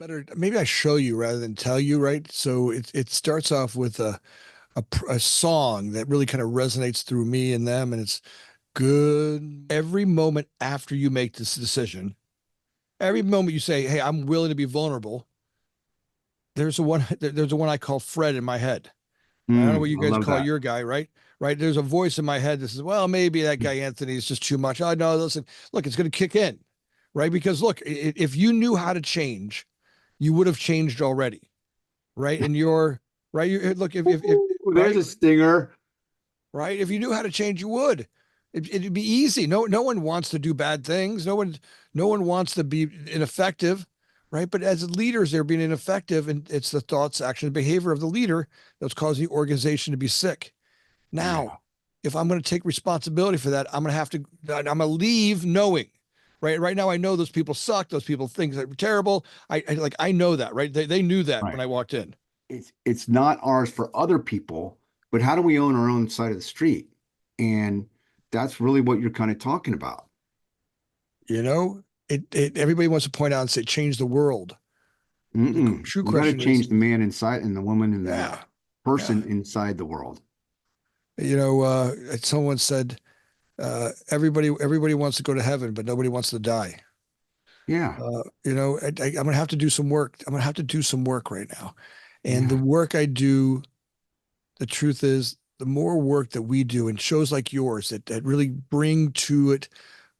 better. Maybe I show you rather than tell you, right? So it starts off with a song that really kind of resonates through me and them, and it's good. Every moment after you make this decision, every moment you say, "Hey, I'm willing to be vulnerable." There's a one I call Fred in my head. I don't know what you I guys love call that. your guy, right? Right. There's a voice in my head that says, well, maybe that guy Anthony is just too much. Oh no, listen, look, it's going to kick in, right? Because look, if you knew how to change, you would have changed already, right? And you're right. Look, if Ooh, there's right, a stinger. right. If you knew how to change, you would. It'd be easy. No one wants to do bad things. No one wants to be ineffective, right? But as leaders, they're being ineffective, and it's the thoughts, action, and behavior of the leader that's causing the organization to be sick. Yeah. Now, if I'm going to take responsibility for that, I'm going to leave knowing, right? Right now, I know those people suck. Those people think they're terrible. I know that, right? They knew that when Right. I walked in. It's not ours for other people, but how do we own our own side of the street? And that's really what you're kind of talking about. Everybody wants to point out and say, change the world. The true You got to question change is, the man inside and the woman and the yeah, yeah. person inside the world. Someone said, everybody wants to go to heaven, but nobody wants to die. Yeah. I'm going to have to do some work. I'm going to have to do some work right now. And the Yeah. work I do, the truth is, the more work that we do and shows like yours that really bring to it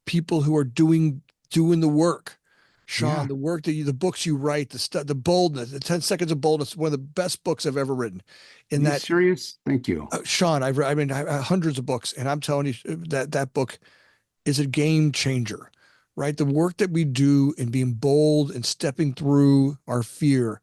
people who are doing the work. Sean, Yeah. the books you write, the boldness, the 10 seconds of boldness, one of the best books I've ever written. Are In you that, serious? Thank you. Sean, I have hundreds of books, and I'm telling you that book is a game changer, right? The work that we do in being bold and stepping through our fear,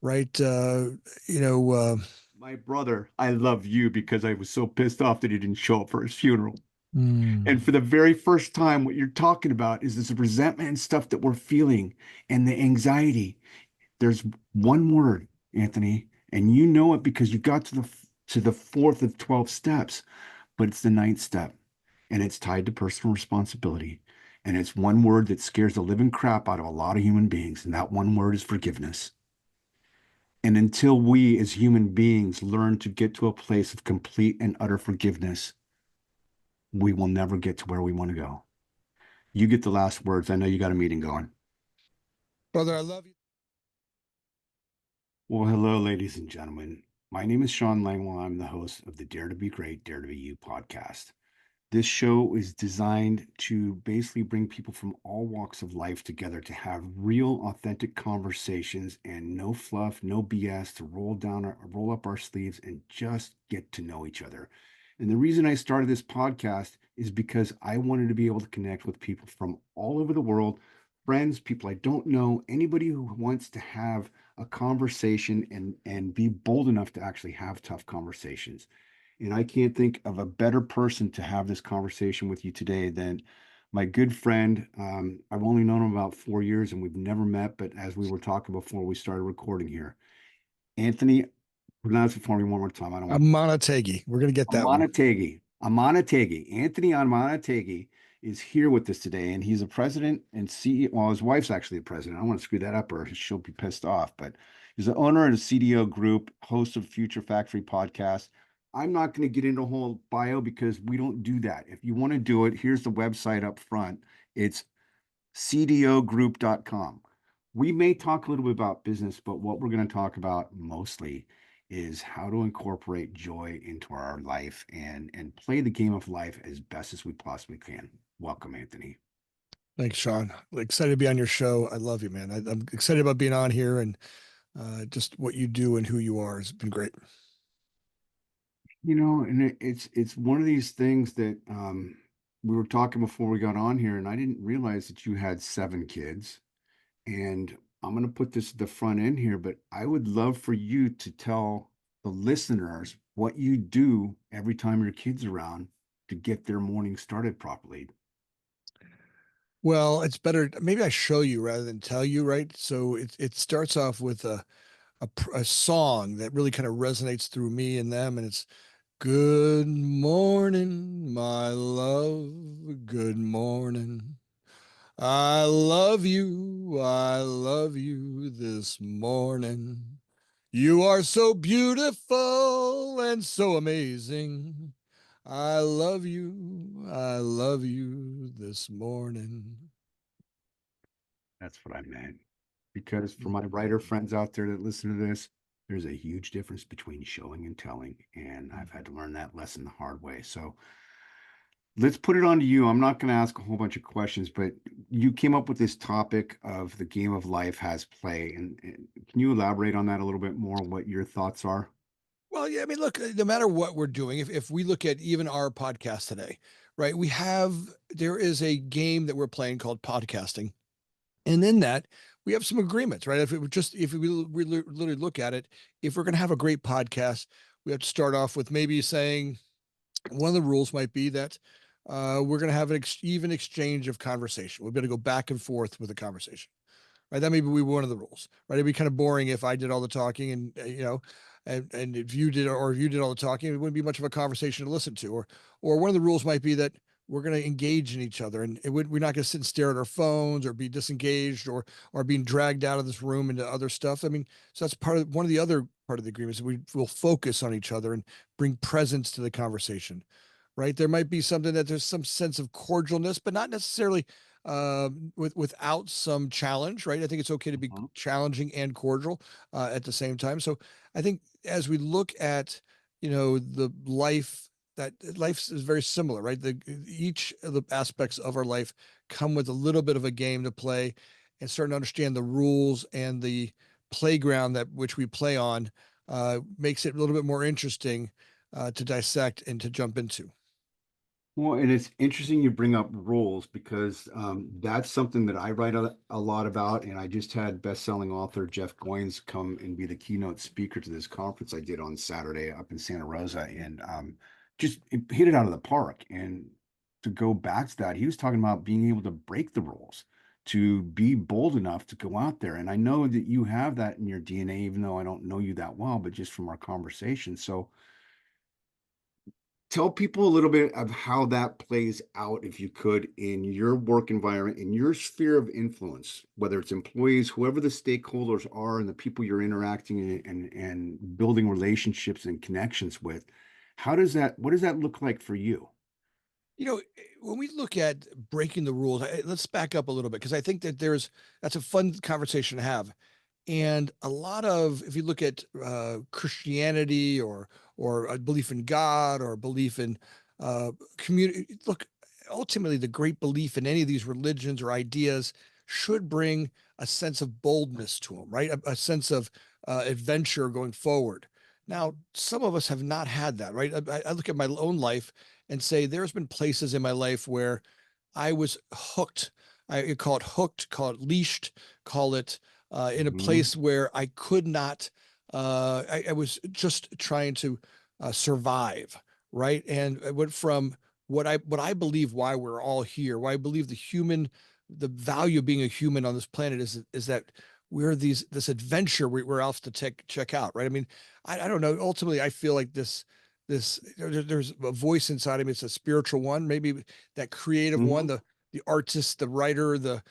right? You know, uh, My brother, I love you because I was so pissed off that he didn't show up for his funeral. And mm, for the very first time, what you're talking about is this resentment and stuff that we're feeling and the anxiety. There's one word, Anthony, and you know it because you got to the fourth of 12 steps, but it's the ninth step, and it's tied to personal responsibility. And it's one word that scares the living crap out of a lot of human beings, and that one word is forgiveness. And until we as human beings learn to get to a place of complete and utter forgiveness, we will never get to where we want to go. You get the last words. I know you got a meeting going. brother, I love you. Well, hello, ladies and gentlemen. My name is Sean Langwell. I'm the host of the Dare to Be Great, Dare to Be You podcast. This show is designed to basically bring people from all walks of life together to have real, authentic conversations and no fluff, no BS, to roll up our sleeves and just get to know each other. And the reason I started this podcast is because I wanted to be able to connect with people from all over the world, friends, people I don't know, anybody who wants to have a conversation and be bold enough to actually have tough conversations. And I can't think of a better person to have this conversation with you today than my good friend. I've only known him about 4 years and we've never met, but as we were talking before we started recording here, Anthony, pronounce it for me one more time. I don't want Amunategui. We're gonna get that one. Amunategui. Anthony Amunategui is here with us today, and he's a president and CEO. Well, his wife's actually the president. I don't want to screw that up or she'll be pissed off, but he's the owner of the CDO Group, host of Future Factory podcast. I'm not going to get into a whole bio because we don't do that. If you want to do it, here's the website up front. It's cdogroup.com. We may talk a little bit about business, but what we're going to talk about mostly is how to incorporate joy into our life and play the game of life as best as we possibly can. Welcome, Anthony. Thanks, Sean. Excited to be on your show. I love you, man. I'm excited about being on here, and just what you do and who you are has been great. And it's one of these things that we were talking before we got on here, and I didn't realize that you had 7 kids. And I'm going to put this at the front end here, but I would love for you to tell the listeners what you do every time your kid's around to get their morning started properly. Well, it's better. Maybe I show you rather than tell you, right? So it starts off with a song that really kind of resonates through me and them, and it's good morning, my love. Good morning. I love you this morning. You are so beautiful and so amazing. I love you this morning. That's what I meant. Because for my writer Mhm. friends out there that listen to this, there's a huge difference between showing and telling. And I've had to learn that lesson the hard way. So let's put it on to you. I'm not going to ask a whole bunch of questions, but you came up with this topic of the game of life has play. And can you elaborate on that a little bit more, what your thoughts are? Well, yeah, I mean, look, no matter what we're doing, if we look at even our podcast today, right, there is a game that we're playing called podcasting. And in that, we have some agreements, right? If we literally look at it, if we're going to have a great podcast, we have to start off with maybe saying one of the rules might be that we're going to have an even exchange of conversation. We're going to go back and forth with the conversation, right? That may be one of the rules, right? It'd be kind of boring if I did all the talking and and if you did or if you did all the talking, it wouldn't be much of a conversation to listen to. Or one of the rules might be that we're going to engage in each other, and we're not going to sit and stare at our phones or be disengaged or being dragged out of this room into other stuff. I mean, so that's one of the other part of the agreement is we will focus on each other and bring presence to the conversation, right? There might be something that there's some sense of cordialness, but not necessarily without some challenge, right? I think it's okay to be Mhm. challenging and cordial at the same time. So I think as we look at the life is very similar, right? Each of the aspects of our life come with a little bit of a game to play, and starting to understand the rules and the playground that which we play on makes it a little bit more interesting to dissect and to jump into. Well, and it's interesting you bring up roles because that's something that I write a lot about. And I just had best-selling author Jeff Goins come and be the keynote speaker to this conference I did on Saturday up in Santa Rosa, and just hit it out of the park. And to go back to that, he was talking about being able to break the rules, to be bold enough to go out there. And I know that you have that in your DNA, even though I don't know you that well, but just from our conversation. So tell people a little bit of how that plays out, if you could, in your work environment, in your sphere of influence, whether it's employees, whoever the stakeholders are, and the people you're interacting and building relationships and connections with. What does that look like for you? When we look at breaking the rules, let's back up a little bit because I think that that's a fun conversation to have. And a lot of, if you look at Christianity or a belief in God or a belief in community, look, ultimately the great belief in any of these religions or ideas should bring a sense of boldness to them, right? A sense of adventure going forward. Now, some of us have not had that, right? I look at my own life and say there's been places in my life where I was hooked. I call it hooked, call it leashed, call it in a Hmm. place where I could not. I was just trying to survive, right? And I went from what I believe why we're all here, why I believe the value of being a human on this planet is that we're this adventure we're out to check out, right? I mean, I don't know. Ultimately, I feel like there's a voice inside of me. It's a spiritual one, maybe that creative one, Hmm. the artist, the writer, the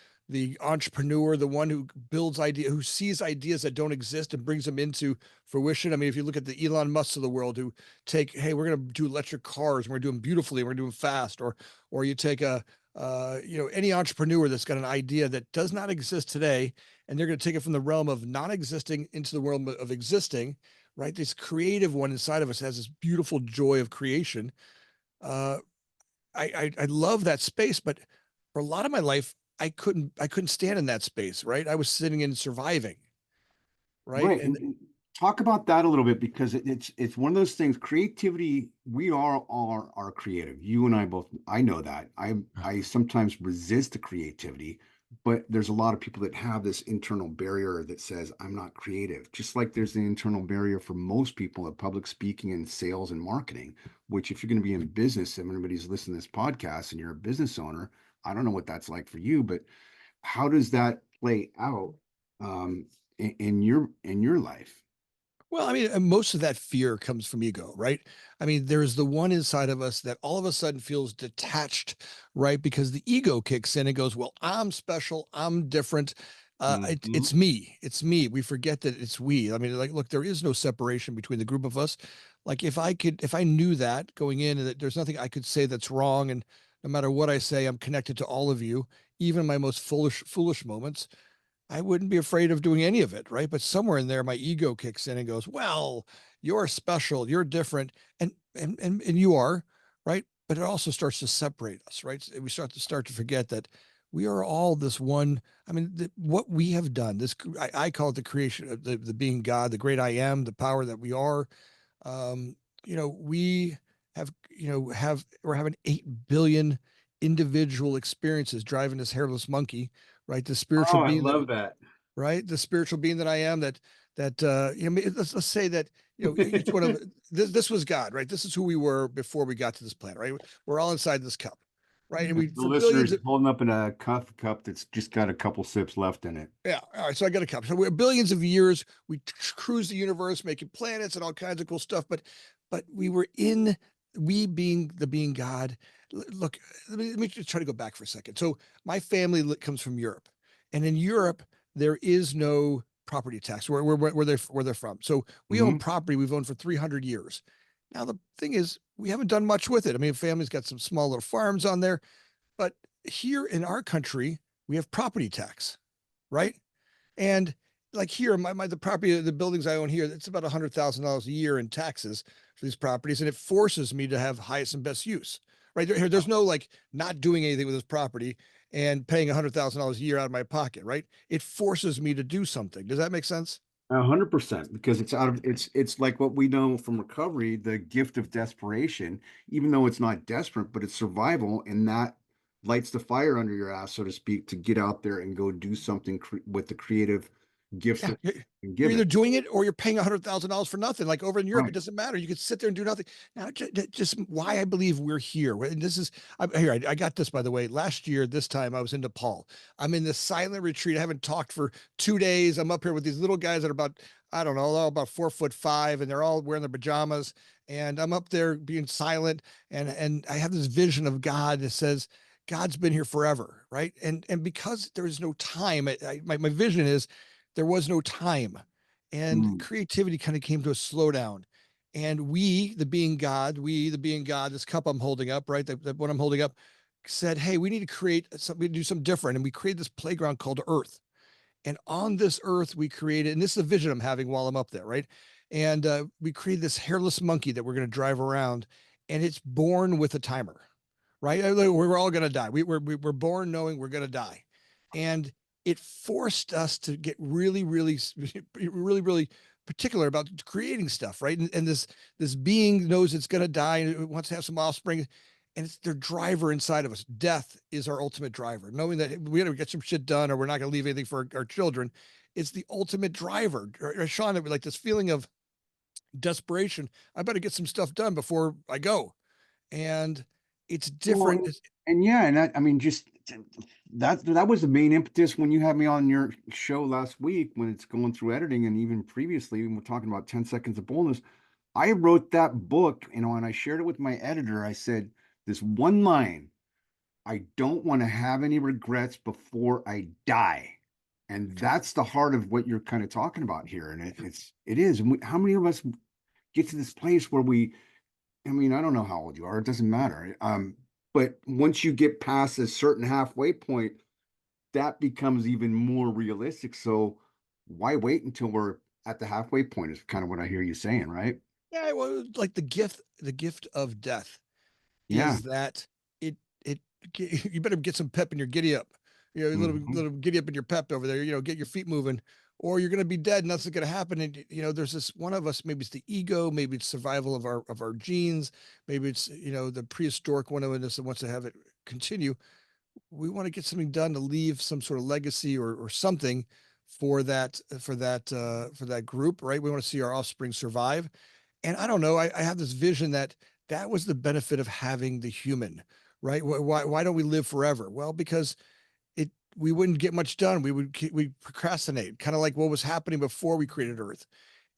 entrepreneur, the one who who sees ideas that don't exist and brings them into fruition. I mean, if you look at the Elon Musk of the world who hey, we're going to do electric cars, and we're doing beautifully, and we're doing fast, or you take any entrepreneur that's got an idea that does not exist today, and they're going to take it from the realm of non-existing into the realm of existing, right? This creative one inside of us has this beautiful joy of creation. Uh, I love that space, but for a lot of my life, I couldn't stand in that space, right? I was sitting in surviving, right? Right. And And talk about that a little bit because it's one of those things. Creativity, we are creative. You and I both, I know that. I sometimes resist the creativity, but there's a lot of people that have this internal barrier that says, I'm not creative. Just like there's the internal barrier for most people at public speaking and sales and marketing, which if you're going to be in business, if anybody's listening to this podcast and you're a business owner, I don't know what that's like for you, but how does that play out in your life? Well, I mean, most of that fear comes from ego, right? I mean, there's the one inside of us that all of a sudden feels detached, right? Because the ego kicks in and goes, "Well, I'm special. I'm different. Mhm. It's me. It's me." We forget that it's we. I mean, like, look, there is no separation between the group of us. Like, if I knew that going in, and that there's nothing I could say that's wrong, and no matter what I say, I'm connected to all of you, even my most foolish moments. I wouldn't be afraid of doing any of it, right? But somewhere in there, my ego kicks in and goes, "Well, you're special, you're different," and you are, right? But it also starts to separate us, right? We start to forget that we are all this one. I mean, what we have done, I call it the creation of the being God, the great I am, the power that we are. Um, we we're having 8 billion individual experiences driving this hairless monkey, right? The spiritual Oh, I being that love that. right? The spiritual being that I am, let's say that each one of this was God, right? This is who we were before we got to this planet, right? We're all inside this cup, right? And we The for billions listeners of holding up in a coffee cup that's just got a couple sips left in it. yeah, all right. So I got a cup. So we're billions of years. We cruise the universe, making planets and all kinds of cool stuff. But we were in we being the being God. Look, let me just try to go back for a second. So my family comes from Europe, and in Europe there is no property tax where they're from. So we own Hmm. property we've owned for 300 years. Now the thing is, we haven't done much with it. I mean, family's got some small little farms on there, but here in our country we have property tax, right? And like here, the property, the buildings I own here, it's about $100,000 a year in taxes for these properties, and it forces me to have highest and best use. Right there's no like not doing anything with this property and paying $100,000 a year out of my pocket. Right, it forces me to do something. Does that make sense? 100%, because it's like what we know from recovery, the gift of desperation, even though it's not desperate, but it's survival, and that lights the fire under your ass, so to speak, to get out there and go do something with the creative gifts Yeah, that you've been you're given. either doing it or you're paying $100,000 for nothing. Like over in Europe, it Right. doesn't matter. You could sit there and do nothing. Now, just why I believe we're here. And this is here. I got this by the way. Last year, this time I was in Nepal. I'm in this silent retreat. I haven't talked for 2 days. I'm up here with these little guys that are about I don't know, all about 4'5", and they're all wearing their pajamas. And I'm up there being silent, and I have this vision of God that says, God's been here forever, right? And because there is no time, my vision is there was no time, and Mm. creativity kind of came to a slowdown. And we, the being God, this cup I'm holding up, right, that what I'm holding up, said, "Hey, we need to create something, do something different." And we created this playground called Earth. And on this Earth, we created, and this is a vision I'm having while I'm up there, right? And we created this hairless monkey that we're going to drive around, and it's born with a timer, right? We're all going to die. We're born knowing we're going to die. And it forced us to get really particular about creating stuff, right? And this being knows it's going to die and it wants to have some offspring, and it's their driver inside of us. Death is our ultimate driver. Knowing that we got to get some shit done, or we're not going to leave anything for our children. It's the ultimate driver. Or Sean, like this feeling of desperation. I better get some stuff done before I go, and it's Well, different. and yeah, and I mean, just that was the main impetus when you had me on your show last week when it's going through editing, and even previously when we're talking about 10 seconds of boldness. I wrote that book, and I shared it with my editor. I said this one line: I don't want to have any regrets before I die. And that's the heart of what you're kind of talking about here. And it is. And how many of us get to this place where I mean, I don't know how old you are, it doesn't matter. But once you get past a certain halfway point, that becomes even more realistic. So why wait until we're at the halfway point is kind of what I hear you saying, right? Yeah, well, like the gift of death Yeah. is that it you better get some pep in your giddy up. A Hmm. little giddy up in your pep over there. Get your feet moving, or you're going to be dead, and that's not going to happen. And there's this one of us. Maybe it's the ego. Maybe it's survival of our genes. Maybe it's the prehistoric one of us that wants to have it continue. We want to get something done to leave some sort of legacy or something for that group, right? We want to see our offspring survive. And I don't know, I have this vision that was the benefit of having the human, right? Why don't we live forever? Well, because we wouldn't get much done. We procrastinate, kind of like what was happening before we created Earth.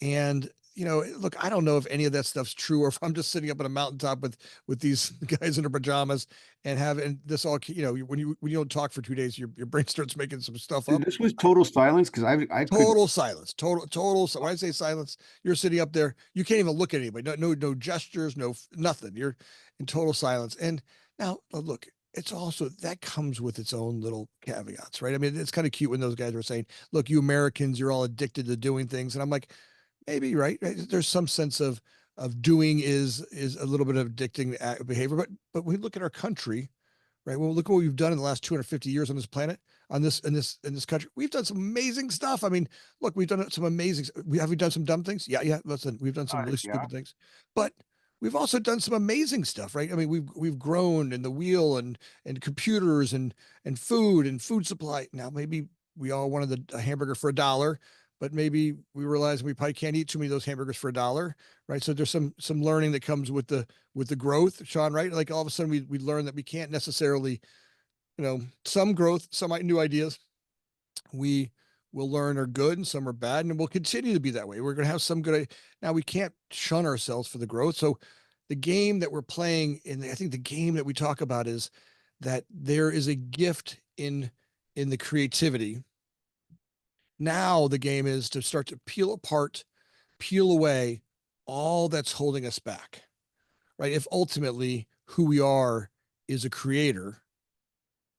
And look, I don't know if any of that stuff's true, or if I'm just sitting up on a mountaintop with these guys in their pajamas and having this all, when you don't talk for 2 days, your brain starts making some stuff So up. this was total silence because I could. Total silence. Total. When I say silence, you're sitting up there. You can't even look at anybody. No gestures. No nothing. You're in total silence. And now, look, it's also that comes with its own little caveats, right? I mean, it's kind of cute when those guys were saying, "Look, you Americans, you're all addicted to doing things," and I'm like, maybe right. There's some sense of doing is a little bit of addicting behavior, but we look at our country, right? Well, look what we've done in the last 250 years on this planet, on this in this country. We've done some amazing stuff. I mean, look, we've done some amazing. We done some dumb things. Yeah. Listen, we've done some really Yeah. stupid things, but we've also done some amazing stuff, right? I mean, we've grown in the wheel and computers and food supply. Now, maybe we all wanted a hamburger for $1, but maybe we realize we probably can't eat too many of those hamburgers for $1, right? So there's some learning that comes with the growth, Sean, right? Like all of a sudden we learn that we can't necessarily, some growth, some new ideas we will learn are good and some are bad, and we'll continue to be that way. We're going to have some good. Now we can't shun ourselves for the growth. So the game that we're playing, and I think the game that we talk about is that there is a gift in the creativity. Now the game is to start to peel apart, peel away all that's holding us back, right? If ultimately who we are is a creator,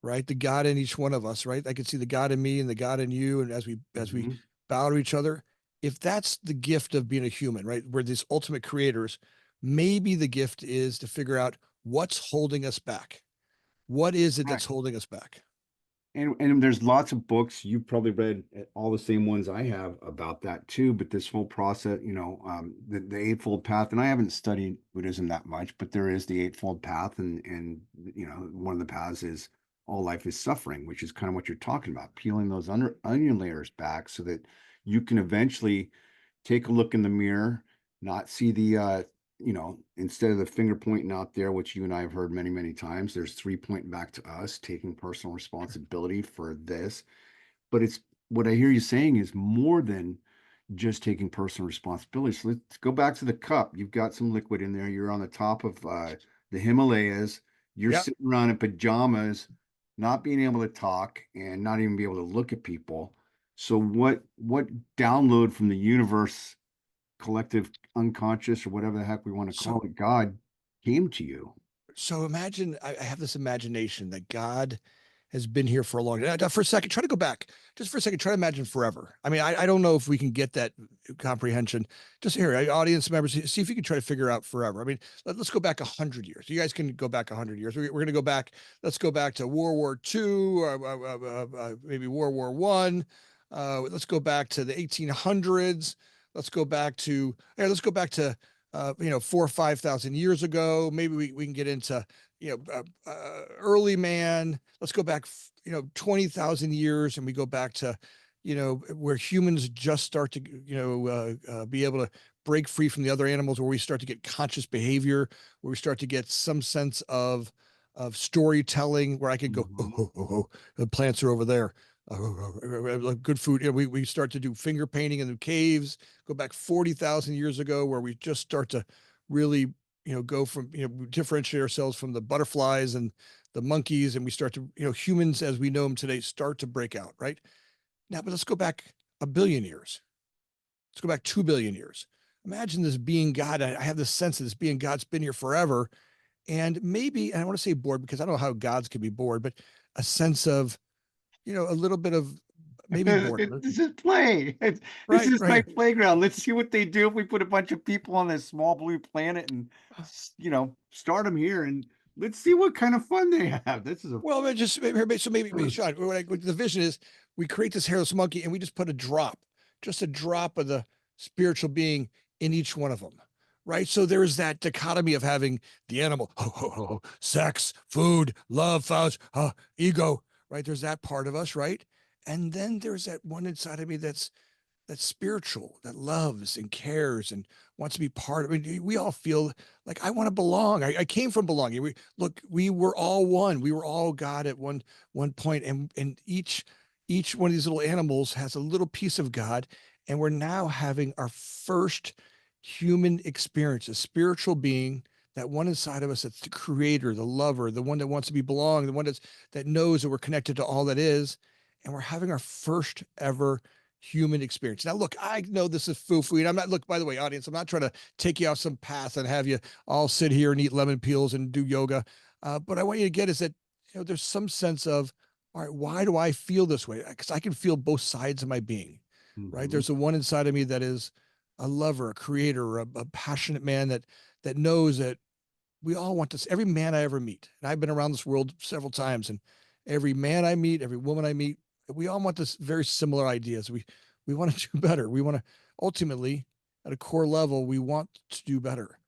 right? The God in each one of us, right? I can see the God in me and the God in you. And as we Mhm. bow to each other, if that's the gift of being a human, right? We're these ultimate creators, maybe the gift is to figure out what's holding us back. What is it Right. that's holding us back? And there's lots of books you've probably read all the same ones I have about that too. But this whole process, the Eightfold Path, and I haven't studied Buddhism that much, but there is the Eightfold Path, and one of the paths is all life is suffering, which is kind of what you're talking about, peeling those onion layers back so that you can eventually take a look in the mirror, not see instead of the finger pointing out there, which you and I have heard many, many times, there's three pointing back to us, taking personal responsibility for this. But it's what I hear you saying is more than just taking personal responsibility. So let's go back to the cup. You've got some liquid in there. You're on the top of the Himalayas. You're Yep. sitting around in pajamas, not being able to talk and not even be able to look at people. So what download from the universe, collective unconscious, or whatever the heck we want to call So it, God came to you? so imagine I have this imagination that God has been here for a long time. For a second, try to go back. Just for a second, try to imagine forever. I mean, I don't know if we can get that comprehension. Just here, audience members, see if you can try to figure out forever. I mean, us go back 100 years. You guys can go back 100 years. We're going to go back. Let's go back to World War II, maybe World War One. Let's go back to the 1800s. Let's go back to let's go back to 4 or 5 thousand years ago. Maybe we can get into early man. Let's go back 20,000 years, and we go back to where humans just start to be able to break free from the other animals, where we start to get conscious behavior, where we start to get some sense of storytelling, where I could go, Mhm. the plants are over there. Good food. We start to do finger painting in the caves. Go back 40,000 years ago, where we just start to really, go from, differentiate ourselves from the butterflies and the monkeys, and we start to, humans as we know them today start to break out, right? Now, but let's go back 1 billion years. Let's go back 2 billion years. Imagine this being God. I have this sense of this being God's been here forever. And maybe, and I want to say bored because I don't know how gods could be bored, but a sense of, a little bit of maybe boredom. This is play. This Right, is my right. playground. Let's see what they do if we put a bunch of people on this small blue planet and start them here, and let's see what kind of fun they have. This is a Well, so maybe Sean, what the vision is, we create this hairless monkey and we just put just a drop of the spiritual being in each one of them, right? So there's that dichotomy of having the animal, sex, food, love, vows, ego, right? There's that part of us, right? And then there's that one inside of me that's spiritual, that loves and cares and wants to be part of it. I mean, we all feel like I want to belong. I came from belonging. We were all one. We were all God at one point, and each one of these little animals has a little piece of God, and we're now having our first human experience, a spiritual being, that one inside of us that's the creator, the lover, the one that wants to be belong, the one that knows that we're connected to all that is, and we're having our first ever human experience. Now, look, I know this is foo-foo, and I'm not. Look, by the way, audience, I'm not trying to take you off some path and have you all sit here and eat lemon peels and do yoga. But I want you to get is that there's some sense of, all right, why do I feel this way? Because I can feel both sides of my being, right? Hmm. There's the one inside of me that is a lover, a creator, a passionate man that knows that we all want this. Every man I ever meet, and I've been around this world several times, and every man I meet, every woman I meet, we all want this very similar ideas. We want to do better. We want to ultimately, at a core level, we want to do better.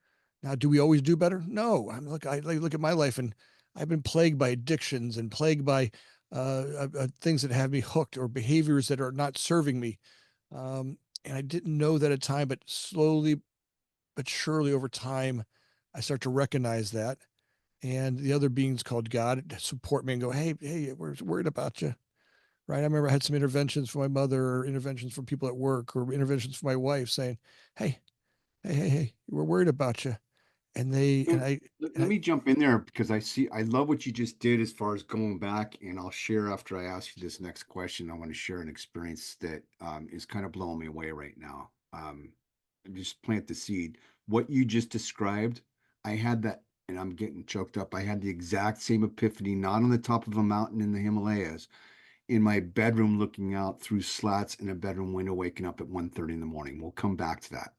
Now, do we always do better? No. I look at my life, and I've been plagued by addictions and plagued by things that have me hooked or behaviors that are not serving me. And I didn't know that at the time, but slowly but surely over time, I start to recognize that. And the other beings called God support me and go, hey, we're worried about you. Right. I remember I had some interventions for my mother, or interventions from people at work, or interventions for my wife saying, hey, hey, we're worried about you. And they, So and let me jump in there because I love what you just did as far as going back, and I'll share after I ask you this next question. I want to share an experience that is kind of blowing me away right now. Just plant the seed. What you just described, I had that, and I'm getting choked up. I had the exact same epiphany, not on the top of a mountain in the Himalayas, in my bedroom, looking out through slats in a bedroom window, waking up at 1:30 in the morning. We'll come back to that.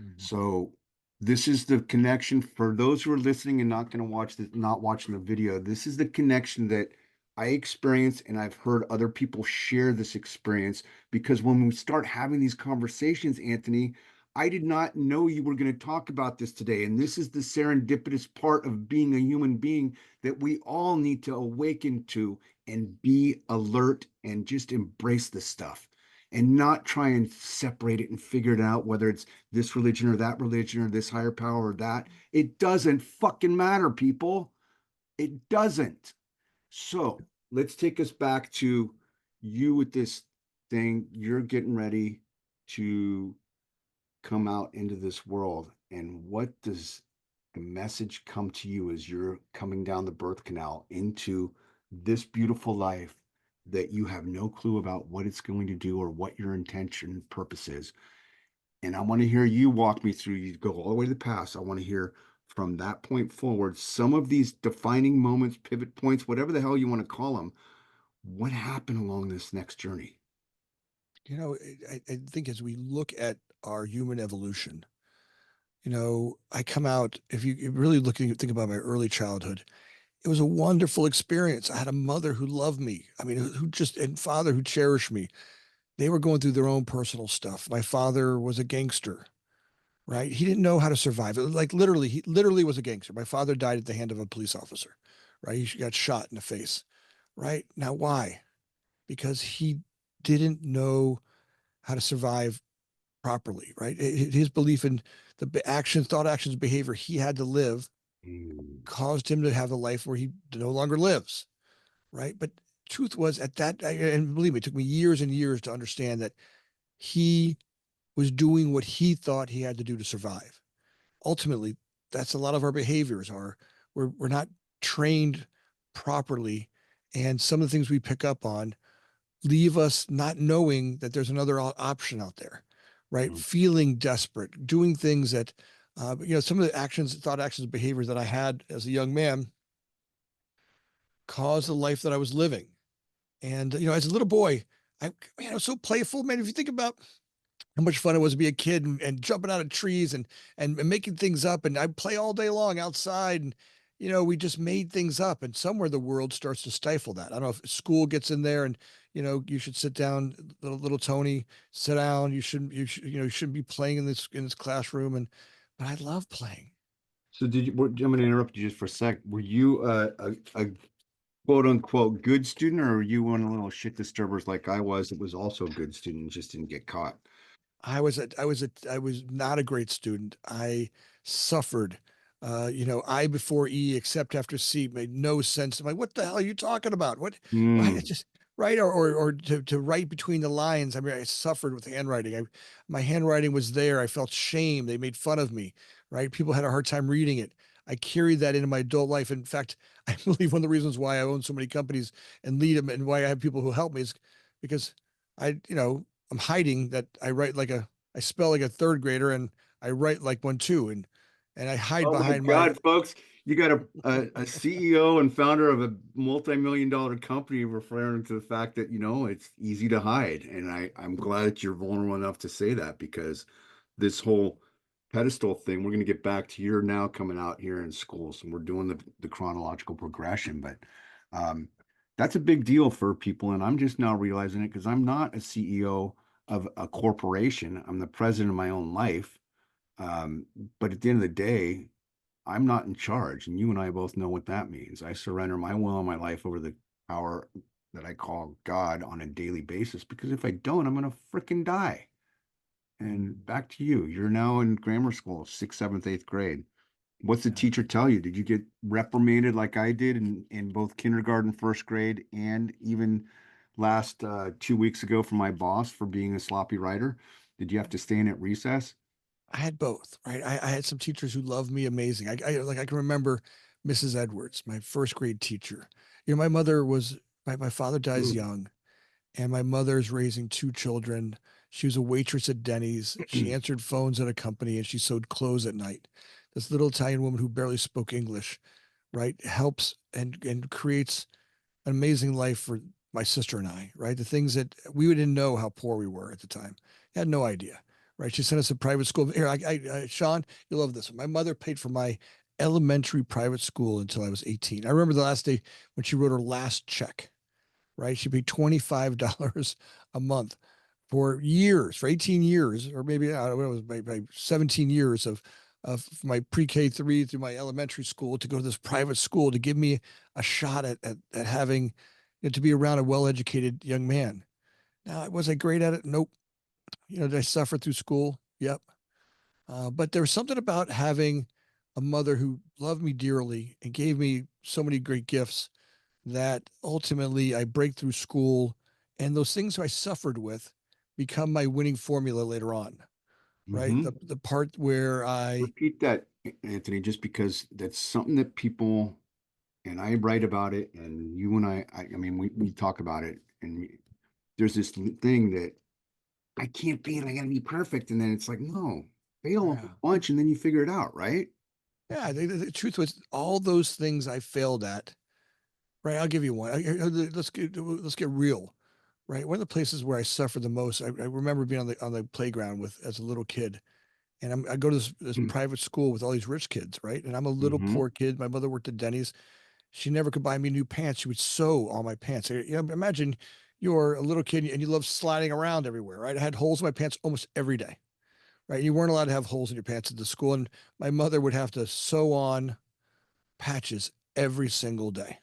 Mhm. So this is the connection for those who are listening and not going to watch the not watching the video. This is the connection that I experienced, and I've heard other people share this experience because when we start having these conversations, Anthony, I did not know you were going to talk about this today. And this is the serendipitous part of being a human being that we all need to awaken to and be alert and just embrace the stuff and not try and separate it and figure it out, whether it's this religion or this higher power or that. It doesn't fucking matter, people. It doesn't. So let's take us back to you with this thing. You're getting ready to come out into this world. And what does the message come to you as you're coming down the birth canal into this beautiful life that you have no clue about what it's going to do or what your intention and purpose is? And I want to hear you walk me through, you go all the way to the past. I want to hear from that point forward some of these defining moments, pivot points, whatever the hell you want to call them. What happened along this next journey? I think as we look at our human evolution, I come out, if you really think about my early childhood, it was a wonderful experience. I had a mother who loved me. I mean, who just, and father who cherished me. They were going through their own personal stuff. My father was a gangster, right? He didn't know how to survive. It was like literally, he literally was a gangster. My father died at the hand of a police officer, right? He got shot in the face, right? Now, why? Because he didn't know how to survive properly, right? His belief in the actions, thought actions, behavior he had to live Mm, caused him to have a life where he no longer lives, right? But truth was at that, and believe me, it took me years and years to understand that he was doing what he thought he had to do to survive. Ultimately, that's a lot of our behaviors are we're not trained properly, and some of the things we pick up on leave us not knowing that there's another option out there, right? mm, Feeling desperate, doing things that, some of the actions, thought actions, behaviors that I had as a young man caused the life that I was living. And, as a little boy, I was so playful, man. If you think about how much fun it was to be a kid and jumping out of trees and making things up. And I'd play all day long outside. And, we just made things up. And somewhere the world starts to stifle that. I don't know if school gets in there and, you should sit down, little Tony, sit down. You shouldn't be playing in this classroom. But I love playing. So I'm going to interrupt you just for a sec. Were you a quote unquote good student, or were you one of the little shit disturbers like I was that was also a good student, just didn't get caught? I was not a great student. I suffered. I before E, except after C made no sense. I'm like, what the hell are you talking about? What? Why? It Mm, just right? Or to write between the lines. I mean, I suffered with handwriting. My handwriting was there. I felt shame. They made fun of me, right? People had a hard time reading it. I carried that into my adult life. In fact, I believe one of the reasons why I own so many companies and lead them and why I have people who help me is because I'm hiding that I spell like a third grader and I write like one too. And I hide Oh my behind my, God, folks, you got a CEO and founder of a multi-million dollar company referring to the fact that, it's easy to hide. And I'm glad that you're vulnerable enough to say that, because this whole pedestal thing, we're going to get back to, you're now coming out here in schools and we're doing the chronological progression. But um, that's a big deal for people. And I'm just now realizing it because I'm not a CEO of a corporation. I'm the president of my own life. Um, but at the end of the day, I'm not in charge, and you and I both know what that means. I surrender my will and my life over the power that I call God on a daily basis, because if I don't, I'm going to freaking die. And back to you. You're now in grammar school, sixth, seventh, eighth grade. What's the teacher tell you? Did you get reprimanded like I did in both kindergarten, first grade, and even last 2 weeks ago from my boss for being a sloppy writer? Did you have to stay in at recess? I had both, right? I had some teachers who loved me amazing. I can remember Mrs. Edwards, my first grade teacher. My mother was my father dies young, and my mother's raising two children. She was a waitress at Denny's. She answered phones at a company and she sewed clothes at night. This little Italian woman who barely spoke English, right, helps and creates an amazing life for my sister and I, right? The things that we didn't know how poor we were at the time. Had no idea, right? She sent us to private school. Here, Sean, you'll love this one. My mother paid for my elementary private school until I was 18. I remember the last day when she wrote her last check, right? She paid $25 a month for years, for 18 years, or maybe I don't know, it was by 17 years of my pre-K three through my elementary school to go to this private school to give me a shot at having to be around a well-educated young man. Now, was I great at it? Nope. Did I suffer through school? Yep. But there was something about having a mother who loved me dearly and gave me so many great gifts that ultimately I break through school and those things I suffered with become my winning formula later on, right? The Hmm. the part where I Repeat that, Anthony, just because that's something that people, and I write about it, and you and I mean, we talk about it, and there's this thing that I can't be, and I gotta be perfect. And then it's like, no, fail a yeah. whole bunch, and then you figure it out, right? Yeah, the truth was all those things I failed at, right? I'll give you one. Let's get real, right? One of the places where I suffered the most, I remember being on the playground with as a little kid, and I go to this private school with all these rich kids, right? And I'm a little Mm-hmm. poor kid. My mother worked at Denny's. She never could buy me new pants. She would sew all my pants. Imagine you're a little kid and you love sliding around everywhere, right? I had holes in my pants almost every day, right? You weren't allowed to have holes in your pants at the school, and my mother would have to sew on patches every single day,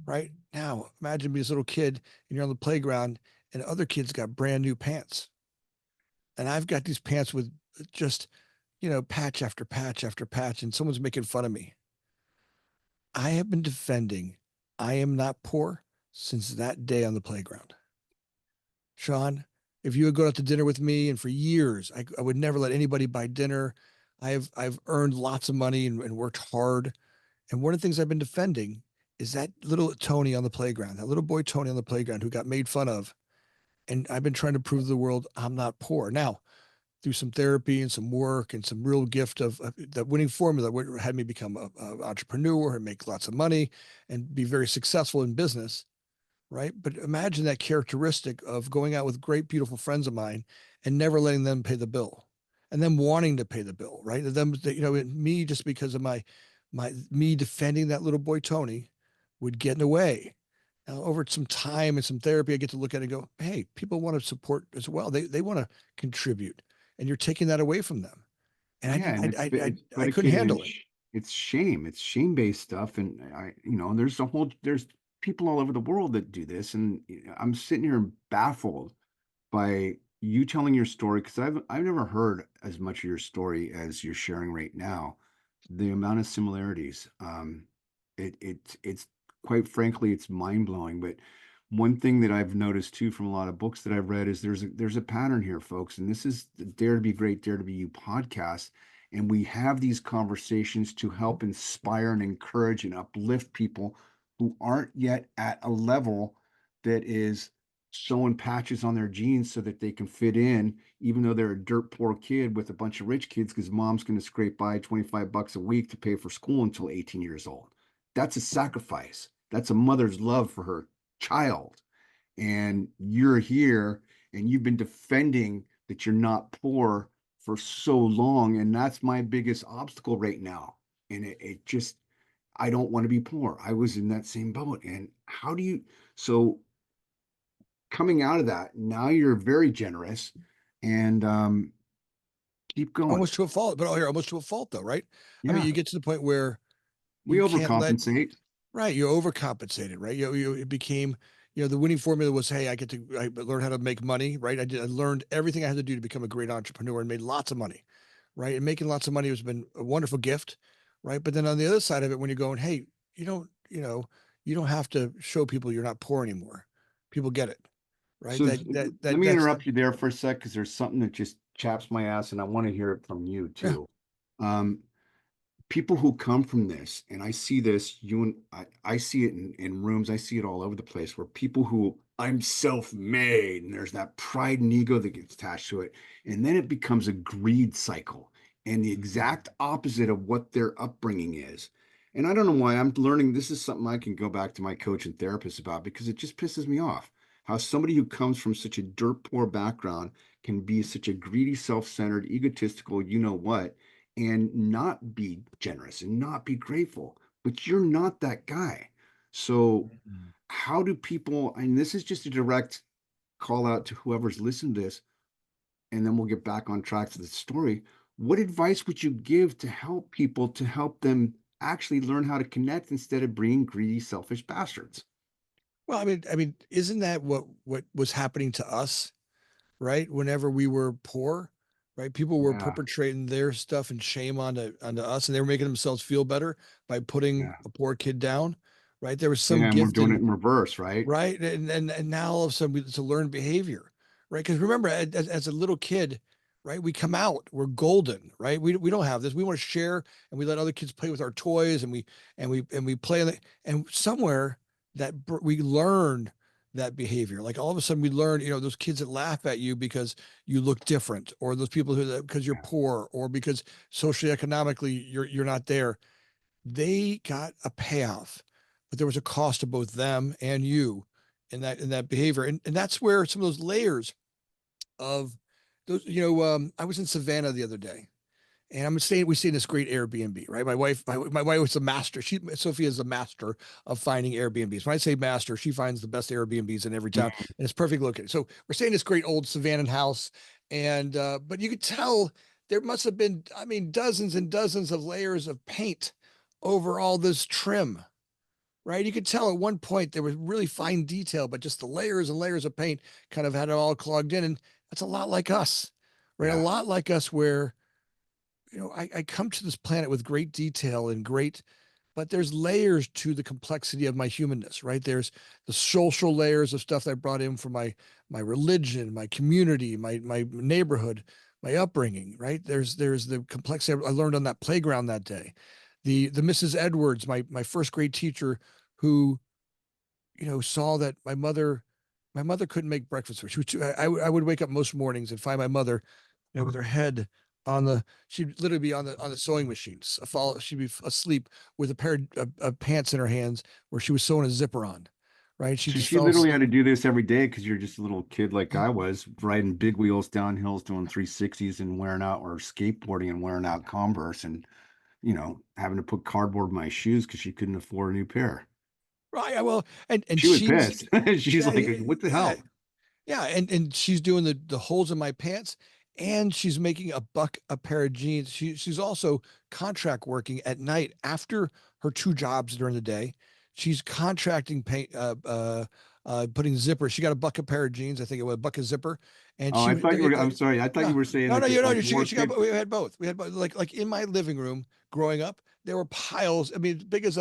right? Now, imagine being this little kid and you're on the playground and other kids got brand new pants. And I've got these pants with just, patch after patch after patch, and someone's making fun of me. I have been defending I am not poor since that day on the playground. Sean, if you would go out to dinner with me, and for years, I would never let anybody buy dinner. I've earned lots of money and worked hard. And one of the things I've been defending is that little Tony on the playground, that little boy Tony on the playground who got made fun of. And I've been trying to prove to the world I'm not poor. Now, through some therapy and some work and some real gift of that winning formula had me become an entrepreneur and make lots of money and be very successful in business, right? But imagine that characteristic of going out with great, beautiful friends of mine and never letting them pay the bill, and them wanting to pay the bill, right? And them, me just because of my me defending that little boy Tony would get in the way. Now, over some time and some therapy, I get to look at it and go, hey, people want to support as well. They want to contribute, and you're taking that away from them. And I Yeah, didn't, and it's I couldn't predicated in handle it. it's shame. It's shame-based stuff, and there's people all over the world that do this, and I'm sitting here baffled by you telling your story, because I've never heard as much of your story as you're sharing right now. The amount of similarities, it's quite frankly, it's mind-blowing. But One thing that I've noticed too from a lot of books that I've read is there's a pattern here, folks, and this is the Dare to Be Great, Dare to Be You podcast. And we have these conversations to help inspire and encourage and uplift people who aren't yet at a level that is sewing patches on their jeans so that they can fit in, even though they're a dirt poor kid with a bunch of rich kids because mom's going to scrape by 25 bucks a week to pay for school until 18 years old. That's a sacrifice. That's a mother's love for her child. And you're here and you've been defending that you're not poor for so long. And that's my biggest obstacle right now. And it just, I don't want to be poor. I was in that same boat. And how do you, so coming out of that, now you're very generous and keep going. Almost to a fault, but here, almost to a fault though, right? I mean, Yeah, you get to the point where we you can't let overcompensate. right. You overcompensated, right? It became, the winning formula was, hey, I learned how to make money, right? I learned everything I had to do to become a great entrepreneur and made lots of money, right? And making lots of money has been a wonderful gift, right? But then on the other side of it, when you're going, hey, you don't have to show people you're not poor anymore. People get it, right? So let me That's interrupt you there for a sec because there's something that just chaps my ass and I want to hear it from you yeah. too. Um, People who come from this, and I see this, I see it in rooms, I see it all over the place where people who I'm self-made, and there's that pride and ego that gets attached to it. And then it becomes a greed cycle and the exact opposite of what their upbringing is. And I don't know why I'm learning. This is something I can go back to my coach and therapist about because it just pisses me off. How somebody who comes from such a dirt poor background can be such a greedy, self-centered, egotistical, you know what, and not be generous and not be grateful. But you're not that guy. So, how do people, and this is just a direct call out to whoever's listened to this, and then we'll get back on track to the story. What advice would you give to help people to help them actually learn how to connect instead of being greedy, selfish bastards? Well, isn't that what was happening to us, right? Whenever we were poor, right? People were Yeah, perpetrating their stuff and shame onto us, and they were making themselves feel better by putting yeah, a poor kid down, right? There was some yeah. And we're gift doing it in in reverse, right? right, and now all of a sudden it's a learned behavior, right? Because remember, as a little kid, right, we come out, we're golden, right? We don't have this. We want to share, and we let other kids play with our toys, and we play, and somewhere we learn that behavior. Like all of a sudden, we learn, those kids that laugh at you because you look different, or those people who because you're Yeah, poor, or because socially economically you're not there. They got a payoff, but there was a cost to both them and you in that behavior. And that's where some of those layers of those, I was in Savannah the other day and we stay in this great Airbnb, right? My wife was a master. Sophia is a master of finding Airbnbs. When I say master, she finds the best Airbnbs in every town and it's perfect located. So we're staying in this great old Savannah house. And, but you could tell there must have been, dozens and dozens of layers of paint over all this trim, right? You could tell at one point there was really fine detail, but just the layers and layers of paint kind of had it all clogged in. And that's a lot like us, right? A yeah, lot like us where, I come to this planet with great detail and great, but there's layers to the complexity of my humanness, right? There's the social layers of stuff that I brought in from my religion, my community, my neighborhood, my upbringing, right? There's the complexity I learned on that playground that day. The Mrs. Edwards, my first grade teacher, who saw that my mother couldn't make breakfast for her. I would wake up most mornings and find my mother, with her head she'd literally be on the sewing machines. She'd be asleep with a pair of pants in her hands where she was sewing a zipper on, right? She so just she fell literally had asleep. to do this every day because you're just a little kid like I was, riding big wheels down hills, doing 360s and wearing out, or skateboarding and wearing out Converse, and having to put cardboard in my shoes because she couldn't afford a new pair. Right. Yeah, well, and She was she's pissed. She's yeah, like, yeah, "What the yeah, hell?" yeah, and she's doing the holes in my pants, and she's making a buck a pair of jeans. She's also contract working at night after her two jobs during the day. She's contracting paint, putting zippers. She got a buck a pair of jeans. I think it was a buck a zipper, and Oh, I thought you were. I'm sorry. I thought you no, were saying no, that no, they like she wore got. kid. We had both. We had both. Like in my living room growing up, there were piles. As big as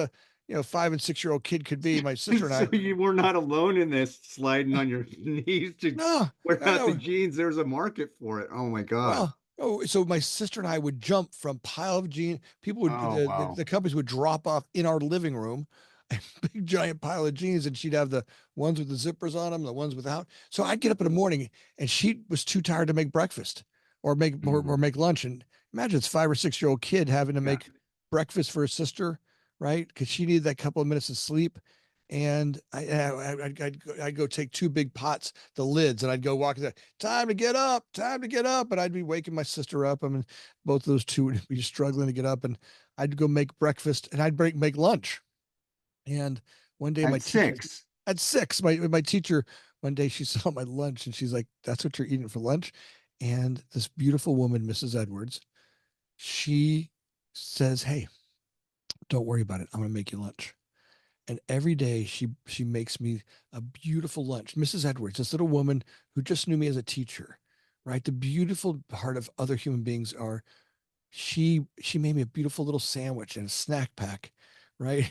5 and 6 year old kid could be. My sister and So I. you were not alone in this, sliding on your knees to No, wear no, out the no. jeans. There's a market for it. Oh my God. Well, oh, so my sister and I would jump from pile of jeans. People would Oh the wow. companies would drop off in our living room, a big giant pile of jeans, and she'd have the ones with the zippers on them, the ones without. So I'd get up in the morning, and she was too tired to make breakfast or Mhm. make lunch. And imagine it's 5 or 6 year old kid having to Yeah. make breakfast for her sister, right? Because she needed that couple of minutes of sleep. And I'd go take two big pots, the lids, and I'd go walk. Time to get up, time to get up. And I'd be waking my sister up. I mean, both of those two would be struggling to get up. And I'd go make breakfast and I'd make lunch. And one day my At teacher, 6. at 6, my teacher, one day she saw my lunch and she's like, "That's what you're eating for lunch?" And this beautiful woman, Mrs. Edwards, she says, "Hey, don't worry about it. I'm going to make you lunch." And every day she makes me a beautiful lunch. Mrs. Edwards, this little woman who just knew me as a teacher, right? The beautiful part of other human beings are she made me a beautiful little sandwich and a snack pack, right?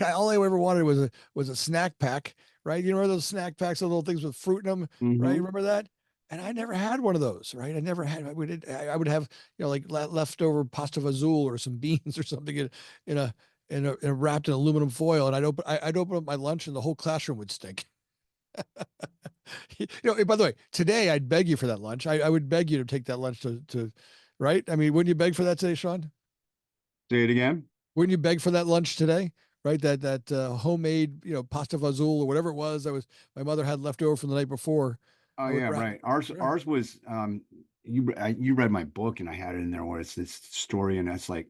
All I ever wanted was a snack pack, right? You know those snack packs, the little things with fruit in them, right? Hmm. Remember that? And I never had one of those, right? I never had. I would have like leftover pasta fazool or some beans or something in a in wrapped in aluminum foil, and I'd open up my lunch and the whole classroom would stink. By the way, today I'd beg you for that lunch. I would beg you to take that lunch right? I mean, wouldn't you beg for that today, Sean? Say it again. Wouldn't you beg for that lunch today? Right? That homemade, pasta fazool or whatever it was that was my mother had left over from the night before. Oh I would yeah, wrap. right. Ours Yeah. ours was you read my book and I had it in there where it's this story and that's like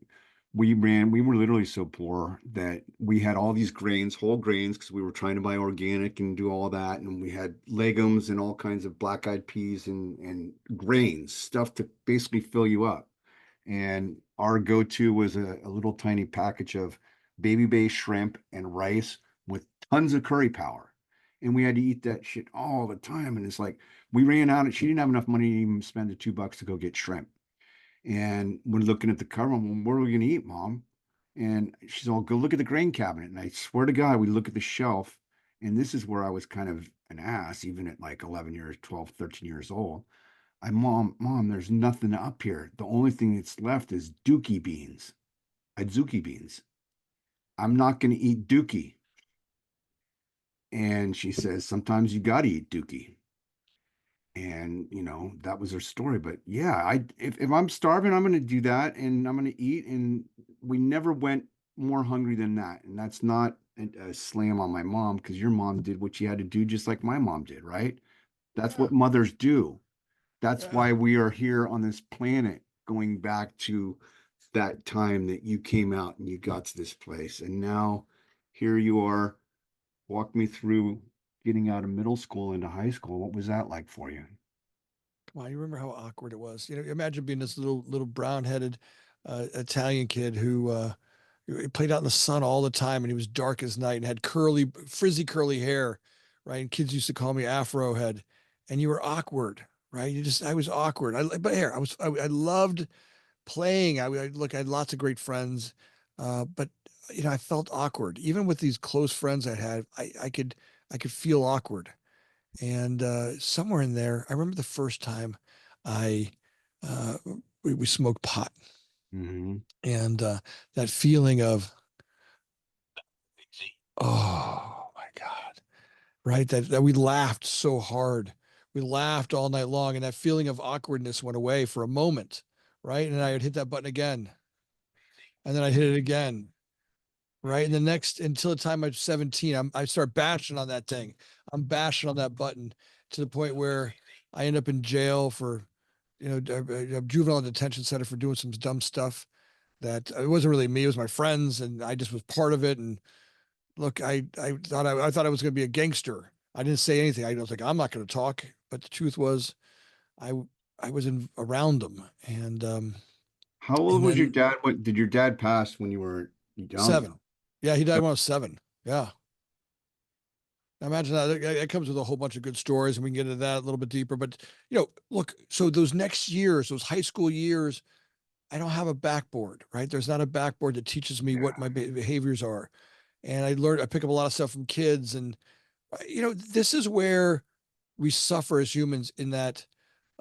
we were literally so poor that we had all these grains, whole grains, because we were trying to buy organic and do all that, and we had legumes and all kinds of black-eyed peas and grains, stuff to basically fill you up. And our go-to was a little tiny package of baby bay shrimp and rice with tons of curry powder. And we had to eat that shit all the time. And it's like we ran out and she didn't have enough money to even spend the $2 to go get shrimp. And we're looking at the cover, well, what are we gonna eat, Mom? And she's all, go look at the grain cabinet. And I swear to God, we look at the shelf, and this is where I was kind of an ass, even at like 11 years, 12, 13 years old. Mom, there's nothing up here. The only thing that's left is dookie beans, adzuki beans. I'm not going to eat dookie. And she says, sometimes you got to eat dookie. And, that was her story. But yeah, if I'm starving, I'm going to do that and I'm going to eat. And we never went more hungry than that. And that's not a slam on my mom because your mom did what she had to do, just like my mom did, right? That's Yeah. what mothers do. That's Yeah. why we are here on this planet, going back to that time that you came out and you got to this place. And now here you are. Walk me through getting out of middle school into high school. What was that like for you? Come on, you remember how awkward it was? Imagine being this little brown headed Italian kid who he played out in the sun all the time, and he was dark as night and had frizzy curly hair, right? And kids used to call me Afro Head, and you were awkward, right? I was awkward. But here, I loved playing. I had lots of great friends, but I felt awkward even with these close friends I had. I could feel awkward, and somewhere in there, I remember the first time I uh, we smoked pot, Hmm. and that feeling of, oh my God, right? That we laughed so hard. We laughed all night long, and that feeling of awkwardness went away for a moment, right? And I would hit that button again, and then I hit it again, right? And the next until the time I'm 17, I start bashing on that thing. I'm bashing on that button to the point where I end up in jail for, a juvenile detention center for doing some dumb stuff that it wasn't really me, it was my friends, and I just was part of it. And look, I thought I was going to be a gangster. I didn't say anything. I was like, I'm not going to talk. But the truth was, I I was around them, How old and was your then dad? What did your dad pass when you were young, 7. though? Yeah, he died So, when I was 7. Yeah. I imagine that comes with a whole bunch of good stories, and we can get into that a little bit deeper. But look, so those next years, those high school years, I don't have a backboard, right? There's not a backboard that teaches me what yeah. my behaviors are. and I pick up a lot of stuff from kids. And, this is where we suffer as humans in that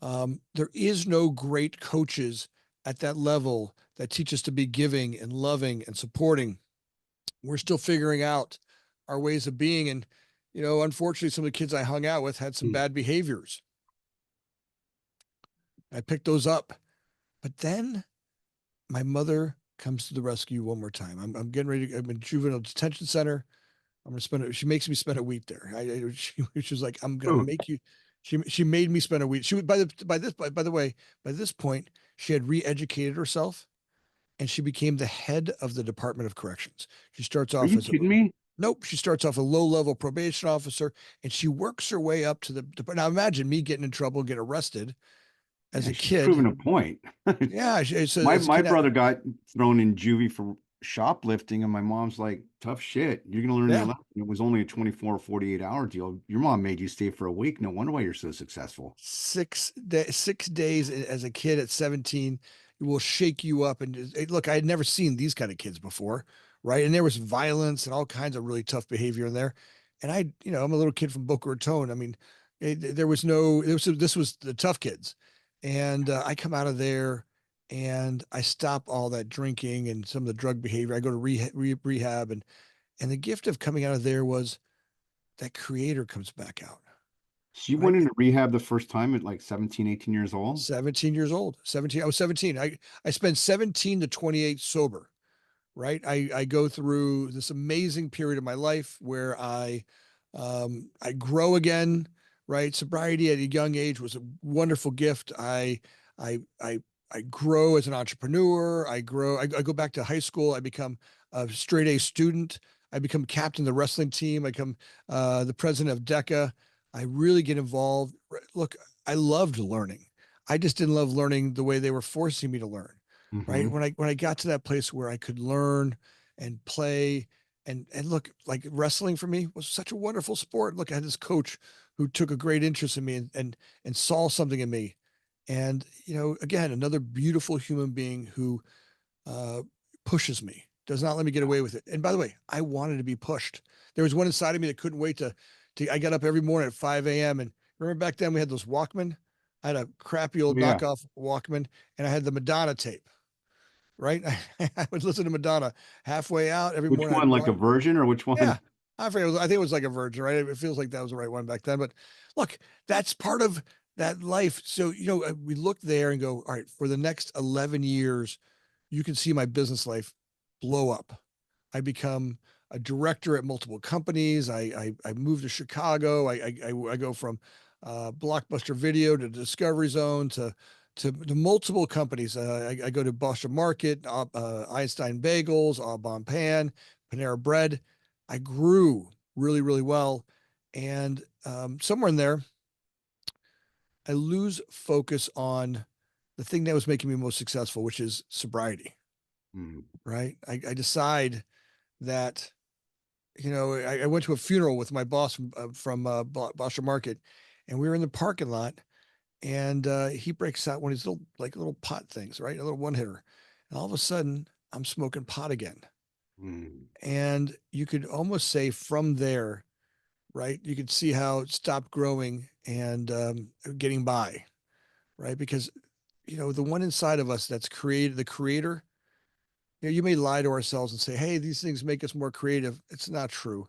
there is no great coaches at that level that teach us to be giving and loving and supporting. We're still figuring out our ways of being. And, unfortunately, some of the kids I hung out with had some Mm. bad behaviors. I picked those up. But then my mother comes to the rescue one more time. I'm getting ready to, I'm in juvenile detention center. I'm going to spend it. She makes me spend a week there. She was like, I'm going to Oh, make you, she made me spend a week. She was by the way, by this point, she had re-educated herself and she became the head of the Department of Corrections. She starts are off you as a kidding me? Nope. She starts off a low-level probation officer, and she works her way up to the. Now imagine me getting in trouble, get arrested as Yeah, a she's proving kid. a point. Yeah, it's My as a my kid. brother got thrown in juvie for shoplifting, and my mom's like, tough shit. You're gonna learn your Yeah, lesson. It was only a 24 or 48-hour deal. Your mom made you stay for a week. No wonder why you're so successful. 6 days as a kid at 17 will shake you up. And look, I had never seen these kind of kids before, right? And there was violence and all kinds of really tough behavior in there. And I'm a little kid from Boca Raton. I mean, there was no, this was the tough kids. And I come out of there and I stop all that drinking and some of the drug behavior. I go to rehab, and the gift of coming out of there was that creator comes back out, So you right? went into rehab the first time at like 17, 18 years old? 17 years old. 17. I was 17. I spent 17 to 28 sober, right? I go through this amazing period of my life where I grow again, right? Sobriety at a young age was a wonderful gift. I I I grow as an entrepreneur. I go back to high school. I become a straight A student. I become captain of the wrestling team. I become the president of DECA. I really get involved. Look, I loved learning. I just didn't love learning the way they were forcing me to learn. Right. Mm-hmm. When I got to that place where I could learn and play and look, like wrestling for me was such a wonderful sport. Look, I had this coach who took a great interest in me and saw something in me. And, again, another beautiful human being who uh, pushes me, does not let me get away with it. And by the way, I wanted to be pushed. There was one inside of me that couldn't wait I got up every morning at 5 a.m. And remember back then we had those Walkman? I had a crappy Oh old yeah. knockoff Walkman and I had the Madonna tape, right? I would listen to Madonna halfway out every Which morning. one? Like a version or which Yeah, one? I think it was like a Virgin, right? It feels like that was the right one back then. But look, that's part of that life. So, we look there and go, all right, for the next 11 years, you can see my business life blow up. I become a director at multiple companies. I moved to Chicago. I go from Blockbuster Video to Discovery Zone to multiple companies. I go to Boston Market, Einstein Bagels, Au Bon Pan, Panera Bread. I grew really, really well. And somewhere in there, I lose focus on the thing that was making me most successful, which is sobriety, Mm. right? I decide that, I went to a funeral with my boss from Boston Market, and we were in the parking lot, and he breaks out one of these little pot things, right? A little one hitter. And all of a sudden, I'm smoking pot again. Mm. And you could almost say from there, right? You could see how it stopped growing and getting by, right? Because the one inside of us that's created the creator. You may lie to ourselves and say, "Hey, these things make us more creative." It's not true,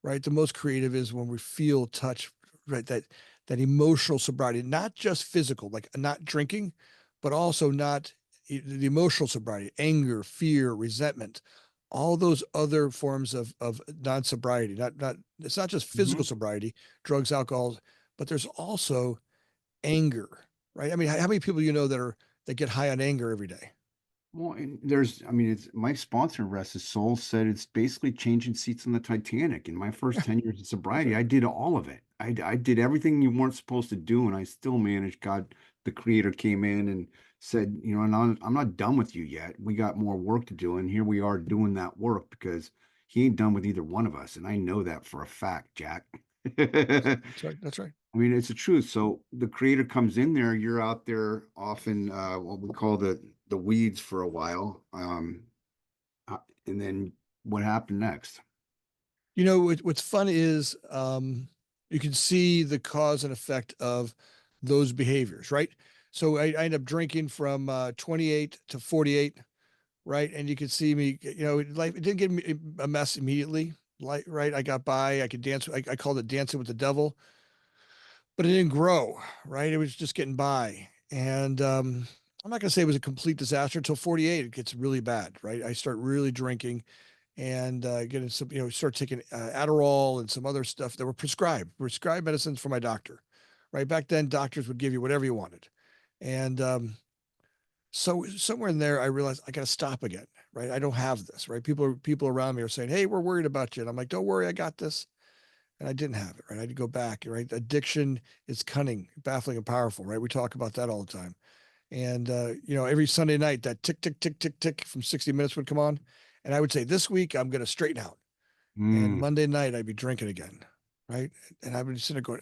right? The most creative is when we feel touch, right? That emotional sobriety, not just physical, like not drinking, but also not the emotional sobriety, anger, fear, resentment, all those other forms of non sobriety. Not it's not just physical Mhm. sobriety, drugs, alcohol, but there's also anger, right? I mean, how many people that get high on anger every day? Well, and I mean, it's my sponsor, rest his soul, said it's basically changing seats on the Titanic. In my first Yeah, 10 years of that's sobriety, right. I did all of it. I did everything you weren't supposed to do, and I still managed. God, the creator came in and said, I'm not done with you yet. We got more work to do. And here we are doing that work because he ain't done with either one of us. And I know that for a fact, Jack. That's right. That's right. I mean, it's the truth. So the creator comes in there, you're out there off in what we call the weeds for a while. And then what happened next? What's fun is you can see the cause and effect of those behaviors, right? So I end up drinking from 28 to 48, right? And you can see me, life, it didn't get me a mess immediately, like, right? I got by, I could dance. I called it dancing with the devil, but it didn't grow, right? It was just getting by. And I'm not going to say it was a complete disaster until 48. It gets really bad, right? I start really drinking and getting some, start taking Adderall and some other stuff that were prescribed medicines from my doctor, right? Back then, doctors would give you whatever you wanted. And so somewhere in there, I realized I got to stop again, right? I don't have this, right? People around me are saying, "Hey, we're worried about you," and I'm like, "Don't worry, I got this." And I didn't have it, right? I had to go back, right? Addiction is cunning, baffling, and powerful, right? We talk about that all the time. And every Sunday night, that tick, tick, tick, tick, tick from 60 Minutes would come on, and I would say, "This week, I'm going to straighten out." And Mm, Monday night, I'd be drinking again, right? And I would sit there going,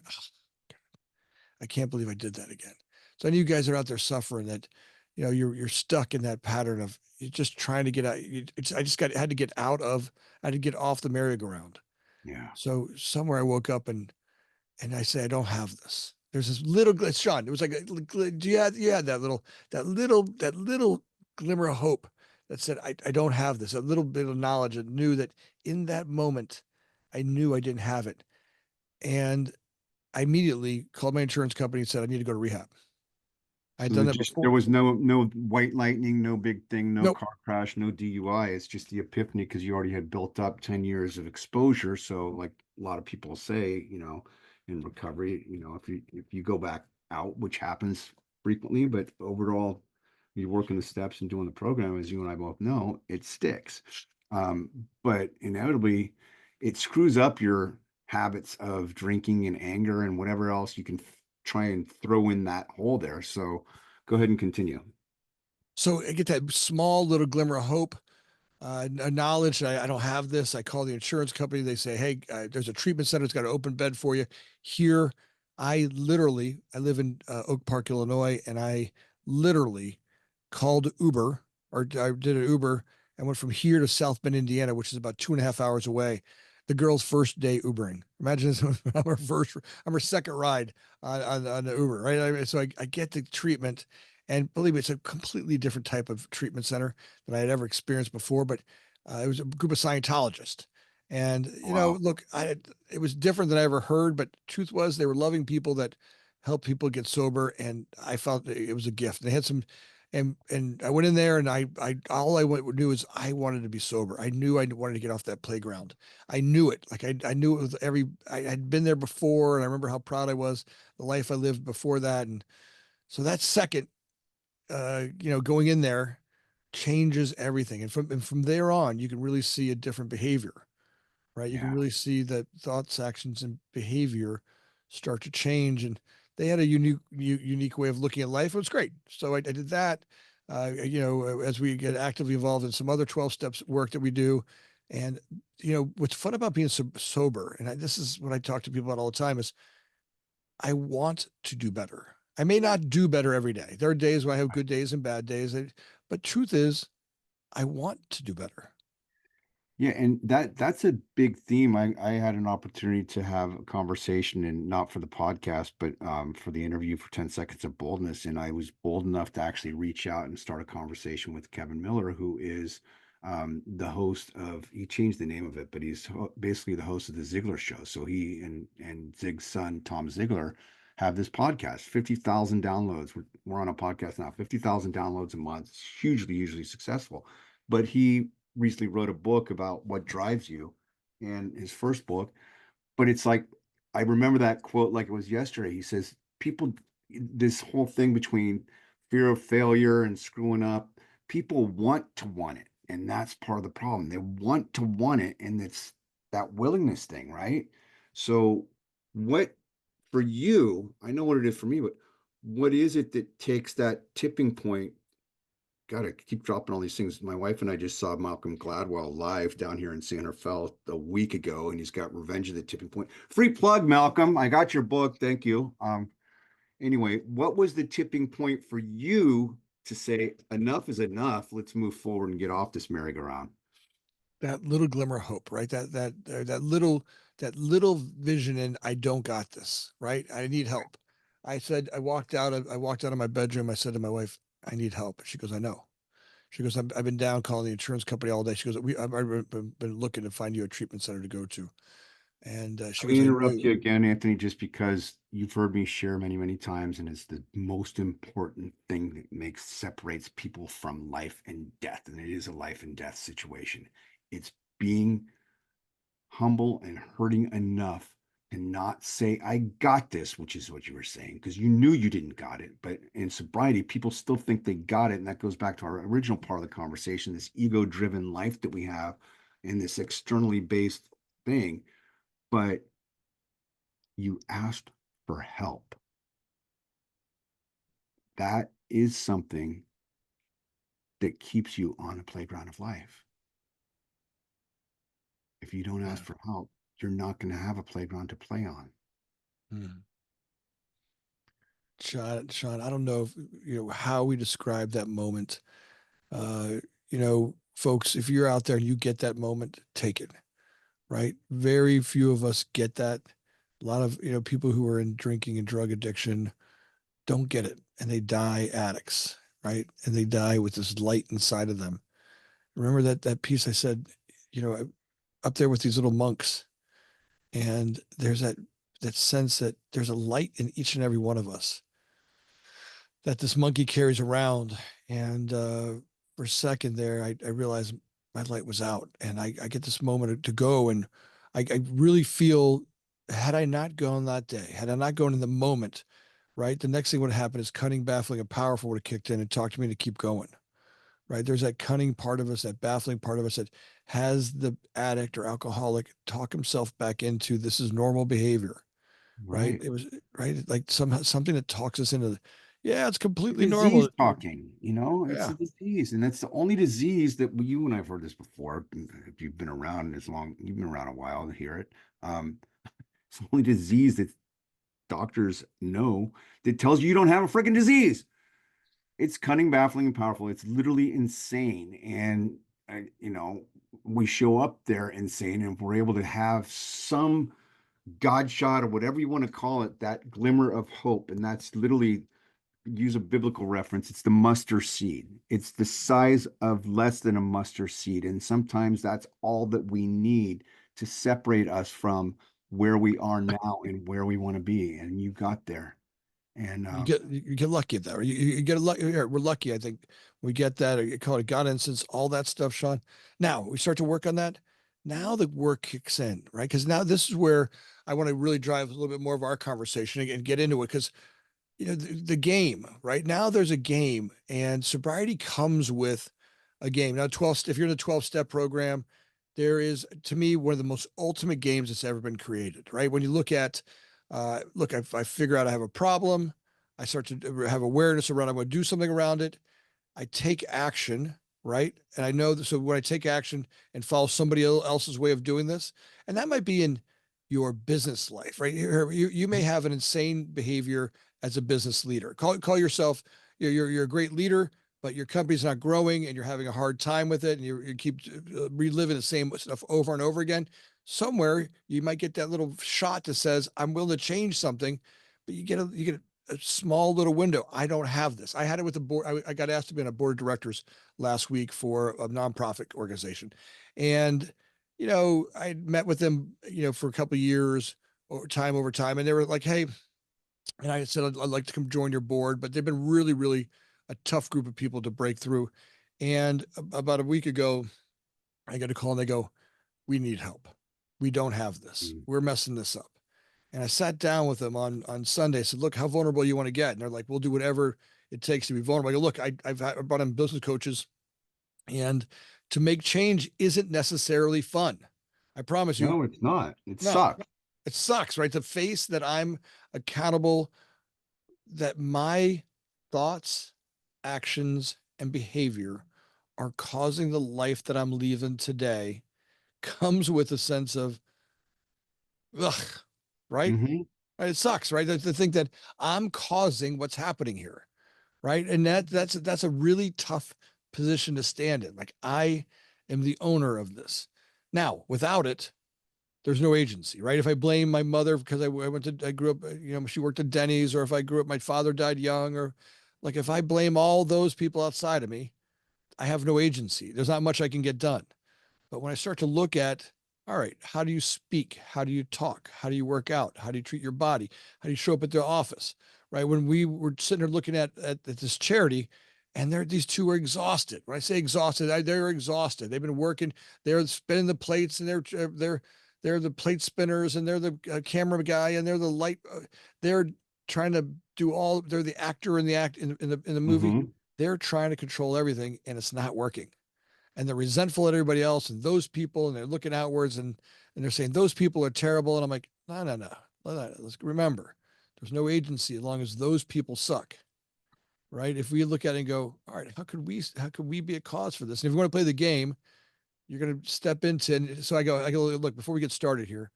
I can't believe I did that again. So I know you guys are out there suffering that, you're stuck in that pattern of you're just trying to get out. I just had to get I had to get off the merry-go-round. yeah. So somewhere I woke up and I say, I don't have this. There's this little glitch, Sean. It was like, you had that little glimmer of hope that said, I don't have this, a little bit of knowledge and knew that in that moment, I knew I didn't have it. And I immediately called my insurance company and said, I need to go to rehab. I'd So done there that just before. there was no white lightning, no big thing, no Nope. car crash, no DUI. It's just the epiphany because you already had built up 10 years of exposure. So like a lot of people say, in recovery, if you go back out, which happens frequently, but overall, you're working the steps and doing the program, as you and I both know, it sticks. But inevitably, it screws up your habits of drinking and anger and whatever else you can try and throw in that hole there. So go ahead and continue. So I get that small little glimmer of hope, a knowledge that I don't have this. I call the insurance company. They say, hey, there's a treatment center. It's got an open bed for you. Here, I live in Oak Park, Illinois, and I literally called Uber or I did an Uber and went from here to South Bend, Indiana, which is about 2.5 hours away. The girl's first day Ubering. Imagine this. I'm her second ride on the Uber, right? So I get the treatment, and believe me, it's a completely different type of treatment center than I had ever experienced before. But it was a group of Scientologists, and Wow. look, it was different than I ever heard. But truth was, they were loving people that help people get sober, and I felt it was a gift. They had some, and I went in there, and I all I knew is I wanted to be sober. I knew I wanted to get off that playground. I knew it, like I knew it was I had been there before, and I remember how proud I was the life I lived before that, and so that second, going in there changes everything, and from there on, you can really see a different behavior, right? You can Yeah. really see that thoughts, actions, and behavior start to change. And they had a unique way of looking at life. It was great. So I did that. As we get actively involved in some other 12 steps work that we do. And, what's fun about being sober, and this is what I talk to people about all the time, is I want to do better. I may not do better every day. There are days where I have good days and bad days. But truth is, I want to do better. Yeah, and that's a big theme. I had an opportunity to have a conversation, and not for the podcast, but for the interview for 10 Seconds of Boldness. And I was bold enough to actually reach out and start a conversation with Kevin Miller, who is the host of, he changed the name of it, but he's basically the host of the Ziegler Show. So he and Zig's son, Tom Ziegler, have this podcast, 50,000 downloads. We're on a podcast now, 50,000 downloads a month. It's hugely successful. But he recently wrote a book about what drives you, and his first book. But it's like, I remember that quote like it was yesterday. He says, people, this whole thing between fear of failure and screwing up, people want it. And that's part of the problem. They want it. And it's that willingness thing, right? So, what for you, I know what it is for me, but what is it that takes that tipping point? Gotta keep dropping all these things. My wife and I just saw Malcolm Gladwell live down here in Santa Fe a week ago, and he's got Revenge of the Tipping Point. Free plug, Malcolm. I got your book. Thank you. Anyway, what was the tipping point for you to say enough is enough? Let's move forward and get off this merry-go-round. that little glimmer of hope, right? That little vision in I don't got this, right? I need help. I walked out of my bedroom. I said to my wife, I need help. She goes, I know. She goes, I've been down calling the insurance company all day. She goes, I've been looking to find you a treatment center to go to. And she Let me goes, I interrupt you knew. again, Anthony, just because you've heard me share many, many times, and it's the most important thing that separates people from life and death, and it is a life and death situation. It's being humble and hurting enough to not say, I got this, which is what you were saying, because you knew you didn't got it. But in sobriety, people still think they got it. And that goes back to our original part of the conversation, this ego driven life that we have in this externally based thing. But you asked for help. That is something that keeps you on a playground of life. If you don't ask Yeah. for help, you're not going to have a playground to play on. Hmm. Sean, I don't know if, how we describe that moment. Folks, if you're out there and you get that moment, take it, right? Very few of us get that. A lot of, people who are in drinking and drug addiction don't get it and they die addicts, right? And they die with this light inside of them. Remember that piece I said, you know, up there with these little monks, and there's that sense that there's a light in each and every one of us that this monkey carries around. And for a second there, I realized my light was out, and I get this moment to go, and I really feel, had I not gone that day, had I not gone in the moment, right, the next thing would have happened is cunning, baffling, and powerful would have kicked in and talked to me to keep going. Right. There's that cunning part of us, that baffling part of us that has the addict or alcoholic talk himself back into this is normal behavior. Right. Right. It was right. Like something that talks us into, yeah, it's A completely disease normal. talking, it's Yeah. a disease. And that's the only disease that you and I've heard this before. If you've been around as long, you've been around a while to hear it. It's the only disease that doctors know that tells you you don't have a freaking disease. It's cunning, baffling, and powerful. It's literally insane. And, we show up there insane, and we're able to have some God shot or whatever you want to call it, that glimmer of hope. And that's literally, use a biblical reference, it's the mustard seed. It's the size of less than a mustard seed. And sometimes that's all that we need to separate us from where we are now and where we want to be. And you got there. And You get lucky at that. Or you get a lucky. We're lucky. I think we get that. I call it God instance, all that stuff, Sean. Now we start to work on that. Now the work kicks in, right? Because now this is where I want to really drive a little bit more of our conversation and get into it. Because the game right now, there's a game, and sobriety comes with a game. Now 12, if you're in the 12-step program, there is, to me, one of the most ultimate games that's ever been created, right? When you look at look, I figure out I have a problem, I start to have awareness around, I'm going to do something around it, I take action, right? And I know that, so when I take action and follow somebody else's way of doing this, and that might be in your business life, right? You may have an insane behavior as a business leader. Call yourself, you're a great leader, but your company's not growing and you're having a hard time with it, and you keep reliving the same stuff over and over again. Somewhere you might get that little shot that says, "I'm willing to change something," but you get a small little window. I don't have this. I had it with the board. I got asked to be on a board of directors last week for a nonprofit organization. And, I met with them, for a couple of years over time. And they were like, hey, and I said, I'd like to come join your board, but they've been really, really a tough group of people to break through. And about a week ago, I got a call and they go, we need help. We don't have this. mm, We're messing this up. And I sat down with them on Sunday. I said, look, how vulnerable you want to get? And they're like, we'll do whatever it takes to be vulnerable. I go, look, I brought in business coaches, and to make change isn't necessarily fun. I promise you. no, it's not. It No, sucks. it sucks, right? To face that I'm accountable, that my thoughts, actions, and behavior are causing the life that I'm leaving today comes with a sense of, ugh, right? Hmm. It sucks, right? To think that I'm causing what's happening here, right? And that's a really tough position to stand in. Like, I am the owner of this. Now, without it, there's no agency, right? If I blame my mother because I grew up, she worked at Denny's, or if I grew up, my father died young, or like if I blame all those people outside of me, I have no agency. There's not much I can get done. But when I start to look at, all right, how do you speak? How do you talk? How do you work out? How do you treat your body? How do you show up at the office? Right. When we were sitting there looking at this charity, and these two are exhausted. When I say exhausted, they're exhausted. They've been working. They're spinning the plates, and they're the plate spinners, and they're the camera guy, and they're the light. They're trying to do all. They're the actor in the act in the movie. Mm-hmm. They're trying to control everything, and it's not working, and they're resentful at everybody else and those people, and they're looking outwards, and they're saying those people are terrible. And I'm like, no, no, no. Let's remember, there's no agency as long as those people suck, right? If we look at it and go, all right, how could we be a cause for this? And if you want to play the game, you're going to step into. And so I go, look, before we get started here,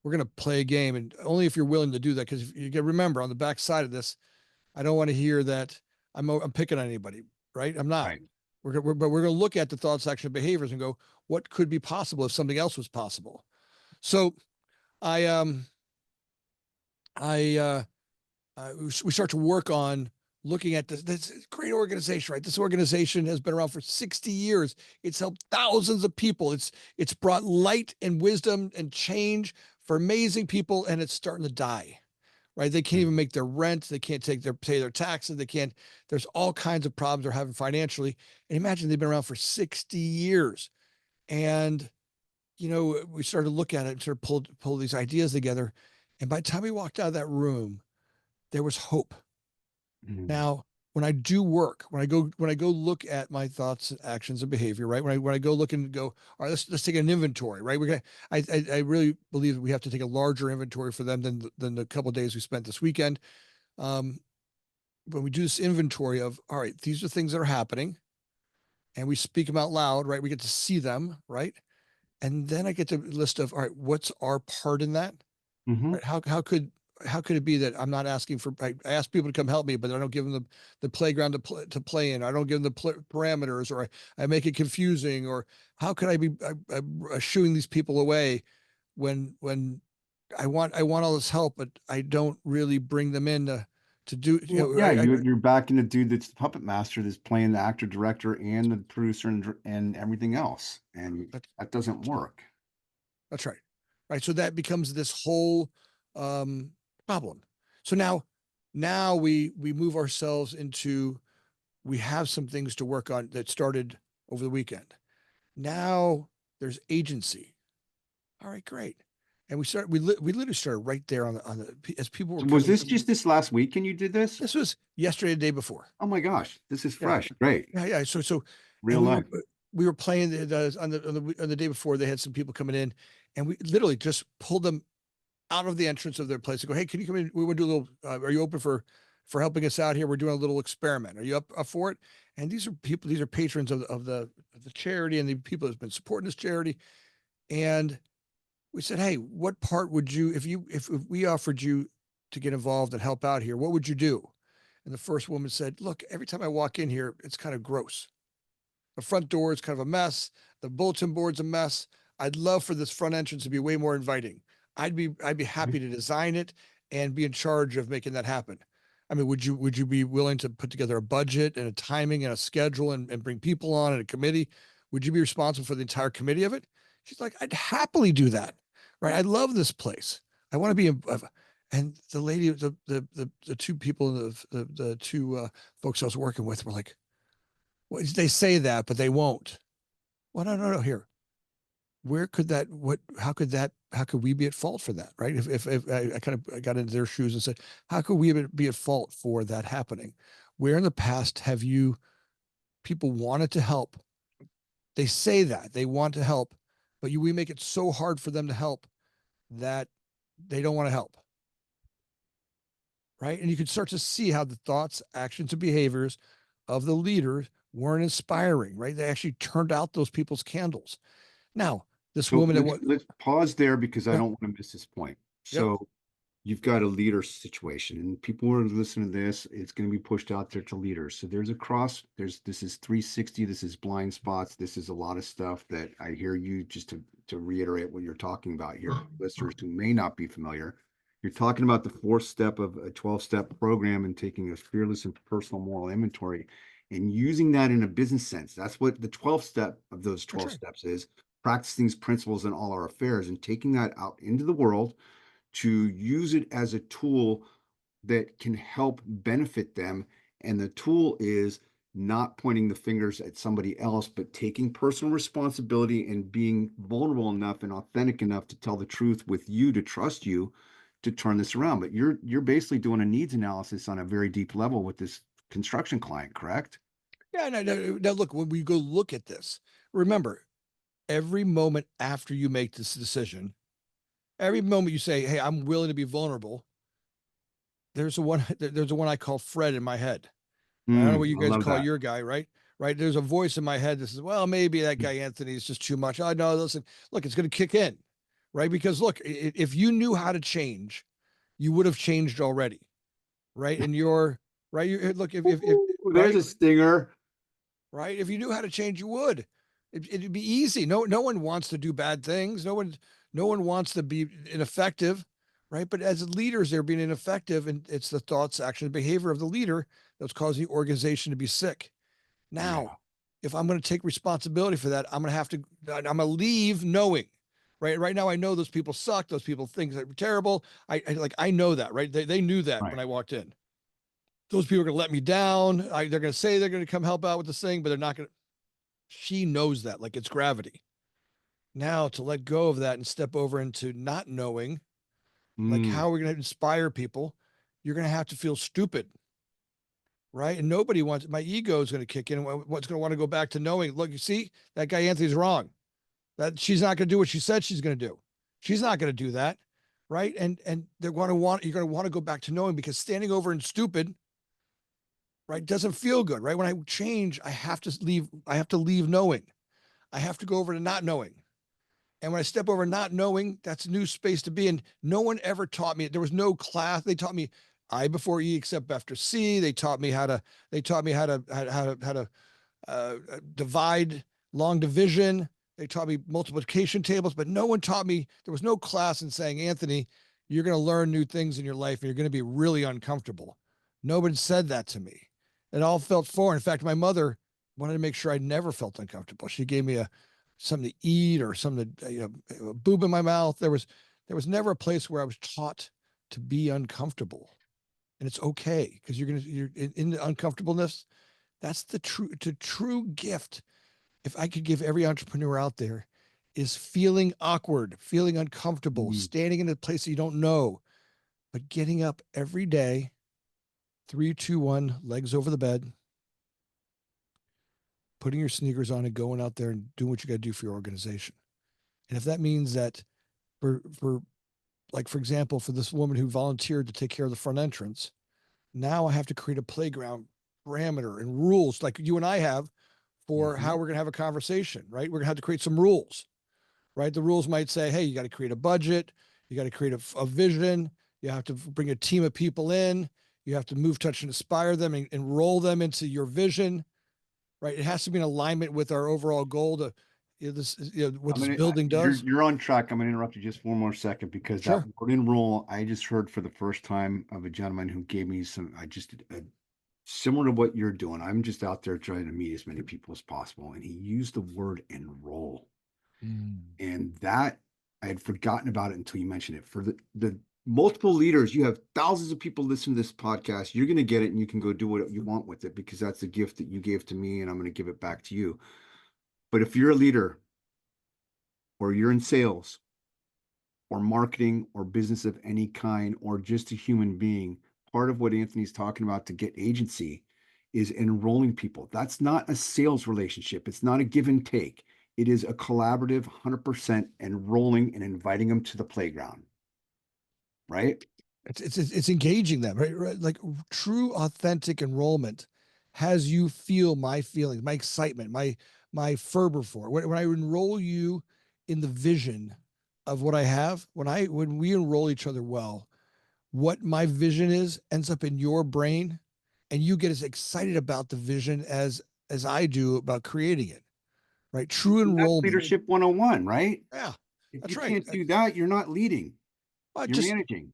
we're going to play a game, and only if you're willing to do that. Because you can remember, on the back side of this, I don't want to hear that I'm picking on anybody, right? I'm not. Right. But we're going to look at the thoughts, action, behaviors, and go, what could be possible if something else was possible? So I I we start to work on looking at this great organization, right? This organization has been around for 60 years. It's helped thousands of people. It's brought light and wisdom and change for amazing people, and it's starting to die. Right? They can't even make their rent. They can't pay their taxes. They can't. There's all kinds of problems they're having financially. And imagine they've been around for 60 years. And we started to look at it and sort of pull these ideas together. And by the time we walked out of that room, there was hope. Mm-hmm. Now, when I do work, when I go look at my thoughts, actions, and behavior, right? When I go look and go, all right, let's take an inventory, right? I really believe that we have to take a larger inventory for them than the couple of days we spent this weekend. Um, when we do this inventory of, all right, these are things that are happening, and we speak them out loud, right? We get to see them, right? And then I get the list of, all right, what's our part in that? Mm-hmm. Right? How could it be that I'm not asking for? I ask people to come help me, but I don't give them the playground to play in. I don't give them the parameters, or I make it confusing. Or how could I be shooing these people away when I want all this help, but I don't really bring them in to do. Well, yeah, you're backing the dude that's the puppet master that's playing the actor, director, and the producer and everything else, and That's, that doesn't work. that's right, right. So that becomes this whole um, problem. So now we move ourselves into, we have some things to work on that started over the weekend. Now there's agency. All right, great. And we literally started right there on the as people were So was coming. this just this last weekend you did this? This was yesterday, the day before. Oh my gosh, this is Yeah, fresh. Great. yeah, yeah. And Real life. we were playing on the day before. They had some people coming in, and we literally just pulled them out of the entrance of their place and go, hey, can you come in? We want to do a little. Are you open for helping us out here? We're doing a little experiment. Are you up for it? And these are people. These are patrons of the charity, and the people that's been supporting this charity. And we said, hey, what part would you, if we offered you to get involved and help out here, what would you do? And the first woman said, look, every time I walk in here, it's kind of gross. The front door is kind of a mess. The bulletin board's a mess. I'd love for this front entrance to be way more inviting. I'd be happy to design it and be in charge of making that happen. I mean, would you be willing to put together a budget and a timing and a schedule and bring people on and a committee? Would you be responsible for the entire committee of it? She's like, I'd happily do that. Right. I love this place. I want to be and the lady, the two people, the two folks I was working with were like, well, they say that, but they won't. Well, no, no, no. Here, where could that? What? How could that? How could we be at fault for that? Right? If I kind of got into their shoes and said, how could we be at fault for that happening? Where in the past have you people wanted to help? They say that they want to help, but we make it so hard for them to help that they don't want to help. Right? And you can start to see how the thoughts, actions, and behaviors of the leaders weren't inspiring, right? They actually turned out those people's candles. Now, this So woman that let's what let's pause there because I yeah, don't want to miss this point. yep, So you've got a leader situation, and people who are listening to this, it's going to be pushed out there to leaders. So there's a cross, this is 360, this is blind spots, this is a lot of stuff that I hear you, just to reiterate what you're talking about here, listeners who may not be familiar. You're talking about the fourth step of a 12-step program and taking a fearless and personal moral inventory and using that in a business sense. That's what the 12th step of those That's 12 right. steps is, practicing these principles in all our affairs and taking that out into the world to use it as a tool that can help benefit them. And the tool is not pointing the fingers at somebody else, but taking personal responsibility and being vulnerable enough and authentic enough to tell the truth with you, to trust you to turn this around. But you're basically doing a needs analysis on a very deep level with this construction client, correct? Yeah. Now, look, when we go look at this, remember, every moment after you make this decision, every moment you say, "Hey, I'm willing to be vulnerable," there's a one I call Fred in my head. I don't know what you I guys love call that. your guy, right? Right. There's a voice in my head that says, well, maybe that guy Anthony is just too much. I know. Listen, look, it's going to kick in, right? Because look, if you knew how to change, you would have changed already, right? And you're right. You look if Ooh, there's right, a stinger. right. If you knew how to change, you would. It'd be easy. No one wants to do bad things. No one wants to be ineffective, right? But as leaders, they're being ineffective, and it's the thoughts, action, and behavior of the leader that's causing the organization to be sick. Now, Yeah. if I'm going to take responsibility for that, I'm going to leave knowing, right? Right now, I know those people suck. Those people think they're terrible. I know that, right? They knew that when Right. I walked in. Those people are going to let me down. They're going to say they're going to come help out with this thing, but they're not going to. She knows that, like it's gravity. Now to let go of that and step over into not knowing, like Mm. how are we going to inspire people? You're going to have to feel stupid, right? And nobody wants, my ego is going to kick in. What's going to want to go back to knowing, look, you see, that guy Anthony's wrong. That she's not going to do what she said she's going to do. She's not going to do that, right? And they're going to want, you're going to want to go back to knowing, because standing over and stupid, right, doesn't feel good, right? When I change, I have to leave knowing. I have to go over to not knowing. And when I step over not knowing, that's a new space to be in. No one ever taught me. There was no class. They taught me I before E except after C. They taught me how to divide long division. They taught me multiplication tables, but no one taught me. There was no class in saying, Anthony, you're going to learn new things in your life and you're going to be really uncomfortable. Nobody said that to me. It all felt foreign. In fact, my mother wanted to make sure I never felt uncomfortable. She gave me something to eat or something to, a boob in my mouth. There was never a place where I was taught to be uncomfortable, and it's okay because you're in the uncomfortableness. That's the true gift. If I could give every entrepreneur out there, is feeling awkward, feeling uncomfortable, Mm. standing in a place that you don't know, but getting up every day, 3, 2, 1, legs over the bed, putting your sneakers on and going out there and doing what you got to do for your organization. And if that means that for like, for example, for this woman who volunteered to take care of the front entrance, now I have to create a playground parameter and rules like you and I have for Hmm. how we're going to have a conversation, right? We're going to have to create some rules, right? The rules might say, hey, you got to create a budget, you got to create a vision, you have to bring a team of people in, you have to move, touch, and inspire them and enroll them into your vision, right? It has to be in alignment with our overall goal to, what I'm this gonna, building does. you're on track. I'm gonna interrupt you just one more second because that Sure. word enroll, I just heard for the first time of a gentleman who gave me similar to what you're doing. I'm just out there trying to meet as many people as possible. And he used the word enroll. Mm. And that I had forgotten about it until you mentioned it. For the multiple leaders, you have thousands of people listening to this podcast. You're going to get it and you can go do what you want with it because that's the gift that you gave to me and I'm going to give it back to you. But if you're a leader or you're in sales or marketing or business of any kind or just a human being, part of what Anthony's talking about to get agency is enrolling people. That's not a sales relationship. It's not a give and take. It is a collaborative 100% enrolling and inviting them to the playground, right? It's engaging them, right? Right? Like true authentic enrollment has you feel my feelings, my excitement, my fervor for it. When I enroll you in the vision of what I have, when we enroll each other well, what my vision is ends up in your brain, and you get as excited about the vision as I do about creating it. Right? True And that's enrollment. leadership 101, right? Yeah, If that's you right. can't do that, you're not leading, you're Just managing.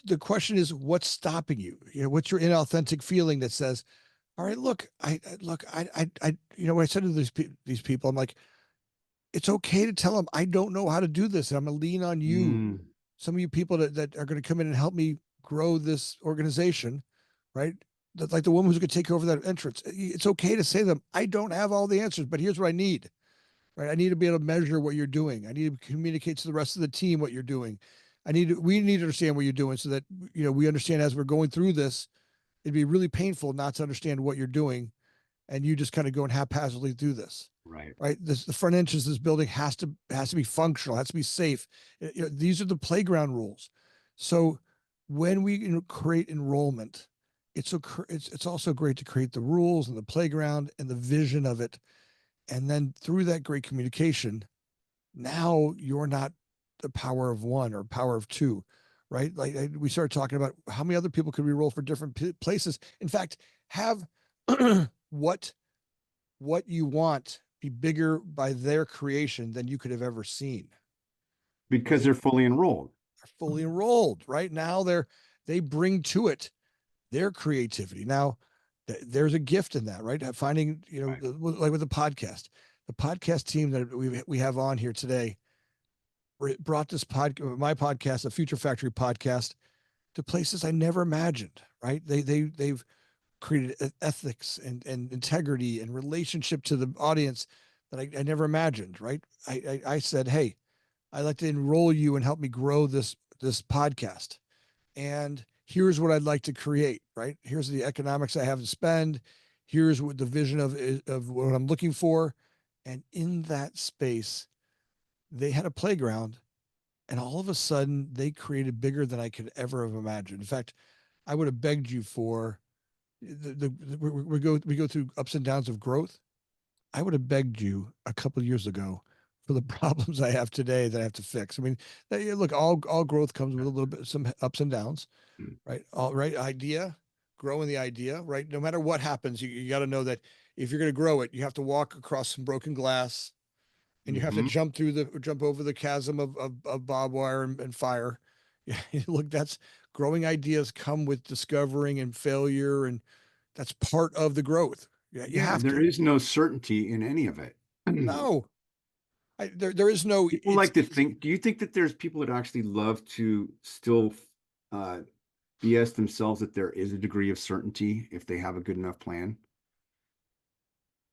the question is, what's stopping you? What's your inauthentic feeling that says, "All right, look, when I said to these people, I'm like, it's okay to tell them I don't know how to do this, and I'm gonna lean on you, Mm, some of you people that are going to come in and help me grow this organization, right? Like the woman who's going to take over that entrance. It's okay to say to them, I don't have all the answers, but here's what I need, right? I need to be able to measure what you're doing. I need to communicate to the rest of the team what you're doing. We need to understand what you're doing so that, we understand as we're going through this, it'd be really painful not to understand what you're doing and you just kind of going haphazardly through this. right. Right, the front entrance of this building has to be functional, has to be safe. These are the playground rules. So when we create enrollment, it's also great to create the rules and the playground and the vision of it, and then through that great communication, now you're not the power of one or power of two, right? Like we started talking about how many other people could we roll for different places. In fact, have what what you want be bigger by their creation than you could have ever seen, Because right? they're fully enrolled. They're fully enrolled, right? Now they bring to it their creativity. Now there's a gift in that, right? Finding, Right. like with the podcast team that we have on here today brought my podcast, the Future Factory podcast, to places I never imagined, right? They've created ethics and integrity and relationship to the audience that I never imagined. Right? I said, hey, I'd like to enroll you and help me grow this podcast. And here's what I'd like to create. Right? Here's the economics I have to spend. Here's what the vision of what I'm looking for. And in that space, they had a playground, and all of a sudden, they created bigger than I could ever have imagined. In fact, I would have begged you for we go through ups and downs of growth. I would have begged you a couple of years ago for the problems I have today that I have to fix. I mean, look, all growth comes with a little bit some ups and downs, Mm. right? All right, growing the idea, right? No matter what happens, you got to know that if you're going to grow it, you have to walk across some broken glass, and you have to Mm-hmm. jump over the chasm of barbed wire and fire. Yeah, look, that's growing ideas come with discovering and failure, and that's part of the growth. Yeah, you Yeah, have there to. is no certainty in any of it. No, there is no. People like to think, do you think that there's people that actually love to still uh, BS themselves that there is a degree of certainty if they have a good enough plan?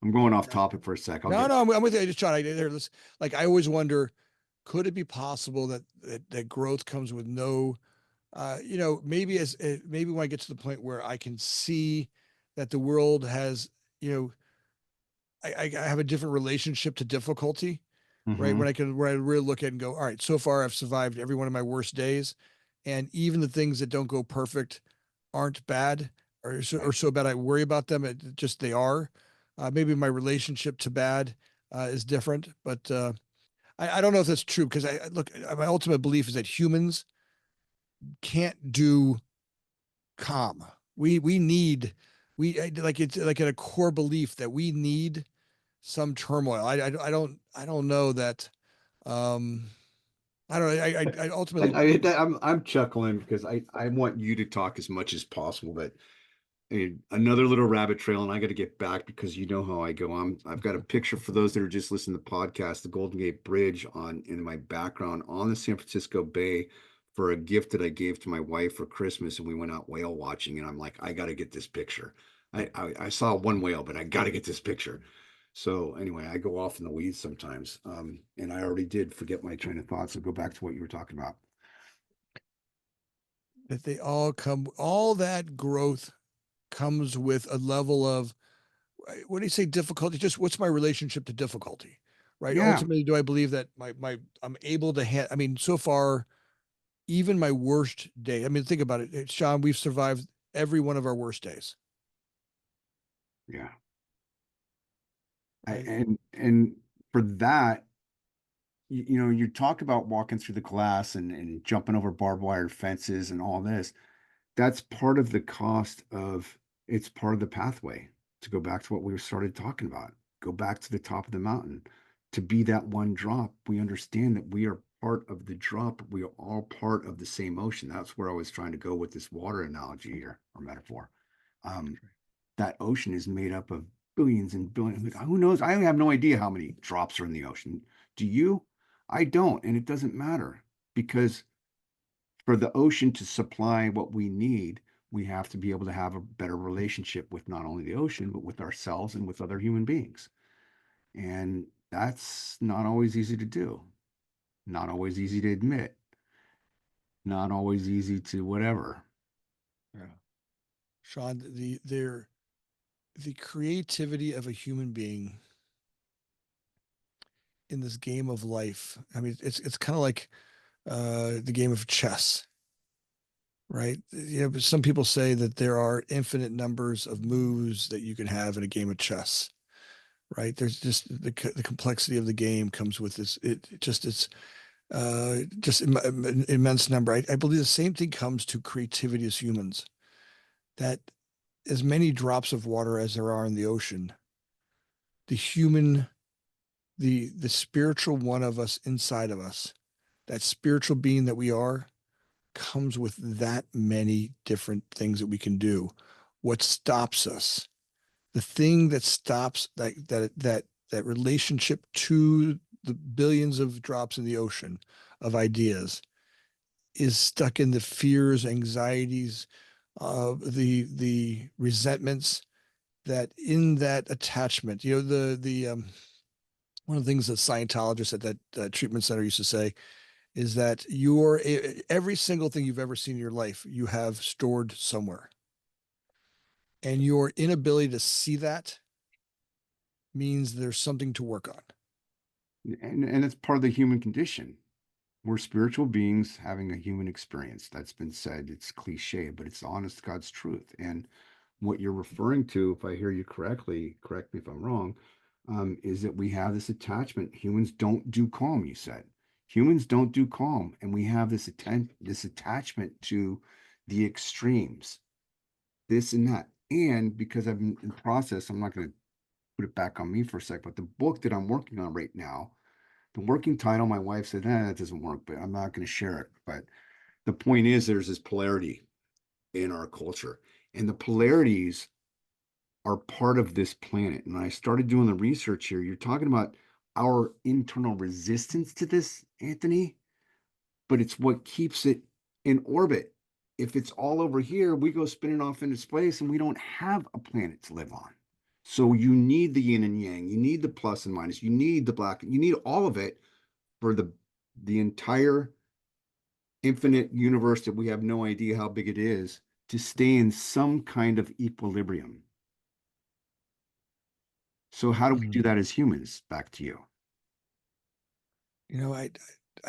I'm going off topic for a sec. I'll No, get no, I'm with you. I just try to there. Like I always wonder, could it be possible that growth comes with no, maybe maybe when I get to the point where I can see that the world has, you know, I have a different relationship to difficulty, right? hmm Where I really look at it and go, all right, so far I've survived every one of my worst days, and even the things that don't go perfect aren't bad or right. so bad I worry about them. It just they are. Maybe my relationship to bad is different, but I don't know if that's true because I look. My ultimate belief is that humans can't do calm. We need like it's like at a core belief that we need some turmoil. I don't know that. Um, I don't know. I ultimately I'm chuckling because I want you to talk as much as possible, but another little rabbit trail, and I got to get back because you know how I go. I've got a picture for those that are just listening to the podcast, the Golden Gate Bridge on in my background on the San Francisco Bay for a gift that I gave to my wife for Christmas, and we went out whale watching, and I'm like, I got to get this picture. I saw one whale, but I got to get this picture. So anyway, I go off in the weeds sometimes, and I already did forget my train of thought. So go back to what you were talking about. that they all that growth comes with a level of what do you say difficulty? Just what's my relationship to difficulty, right? Yeah, Ultimately, do I believe that my I'm able to I mean, so far, even my worst day. I mean, think about it, Sean. We've survived every one of our worst days, yeah. right? And for that, you talk about walking through the glass and jumping over barbed wire fences and all this. That's part of the cost of it's part of the pathway to go back to what we started talking about. Go back to the top of the mountain. To be that one drop, we understand that we are part of the drop. We are all part of the same ocean. That's where I was trying to go with this water analogy here or metaphor. Um, that ocean is made up of billions and billions. Like, who knows? I have no idea how many drops are in the ocean. Do you? I don't. And it doesn't matter because for the ocean to supply what we need, we have to be able to have a better relationship with not only the ocean, but with ourselves and with other human beings. And that's not always easy to do, not always easy to admit, not always easy to whatever. Yeah. Sean, the creativity of a human being in this game of life. I mean, it's kind of like the game of chess, right? You know, but some people say that there are infinite numbers of moves that you can have in a game of chess, right? There's just the complexity of the game comes with this. It's just immense number. I believe the same thing comes to creativity as humans. That as many drops of water as there are in the ocean, the human, the spiritual one of us inside of us, that spiritual being that we are, comes with that many different things that we can do. What stops us? The thing that stops that relationship to the billions of drops in the ocean of ideas is stuck in the fears, anxieties, the resentments that in that attachment. You know, the one of the things that Scientologists at that treatment center used to say is that every single thing you've ever seen in your life, you have stored somewhere. And your inability to see that means there's something to work on. And it's part of the human condition. We're spiritual beings having a human experience. That's been said. It's cliche, but it's honest God's truth. And what you're referring to, if I hear you correctly, correct me if I'm wrong, is that we have this attachment. Humans don't do calm, you said. Humans don't do calm, and we have this attachment to the extremes, this and that. And because I'm in process, I'm not going to put it back on me for a sec, but the book that I'm working on right now, the working title, my wife said, that doesn't work, but I'm not going to share it. But the point is, there's this polarity in our culture, and the polarities are part of this planet. And when I started doing the research here, you're talking about our internal resistance to this, Anthony, but it's what keeps it in orbit. If it's all over here, we go spinning off into space and we don't have a planet to live on. So you need the yin and yang, you need the plus and minus, you need the black, you need all of it for the entire infinite universe that we have no idea how big it is to stay in some kind of equilibrium. So how do we do Mm. that as humans? Back to you. You know, I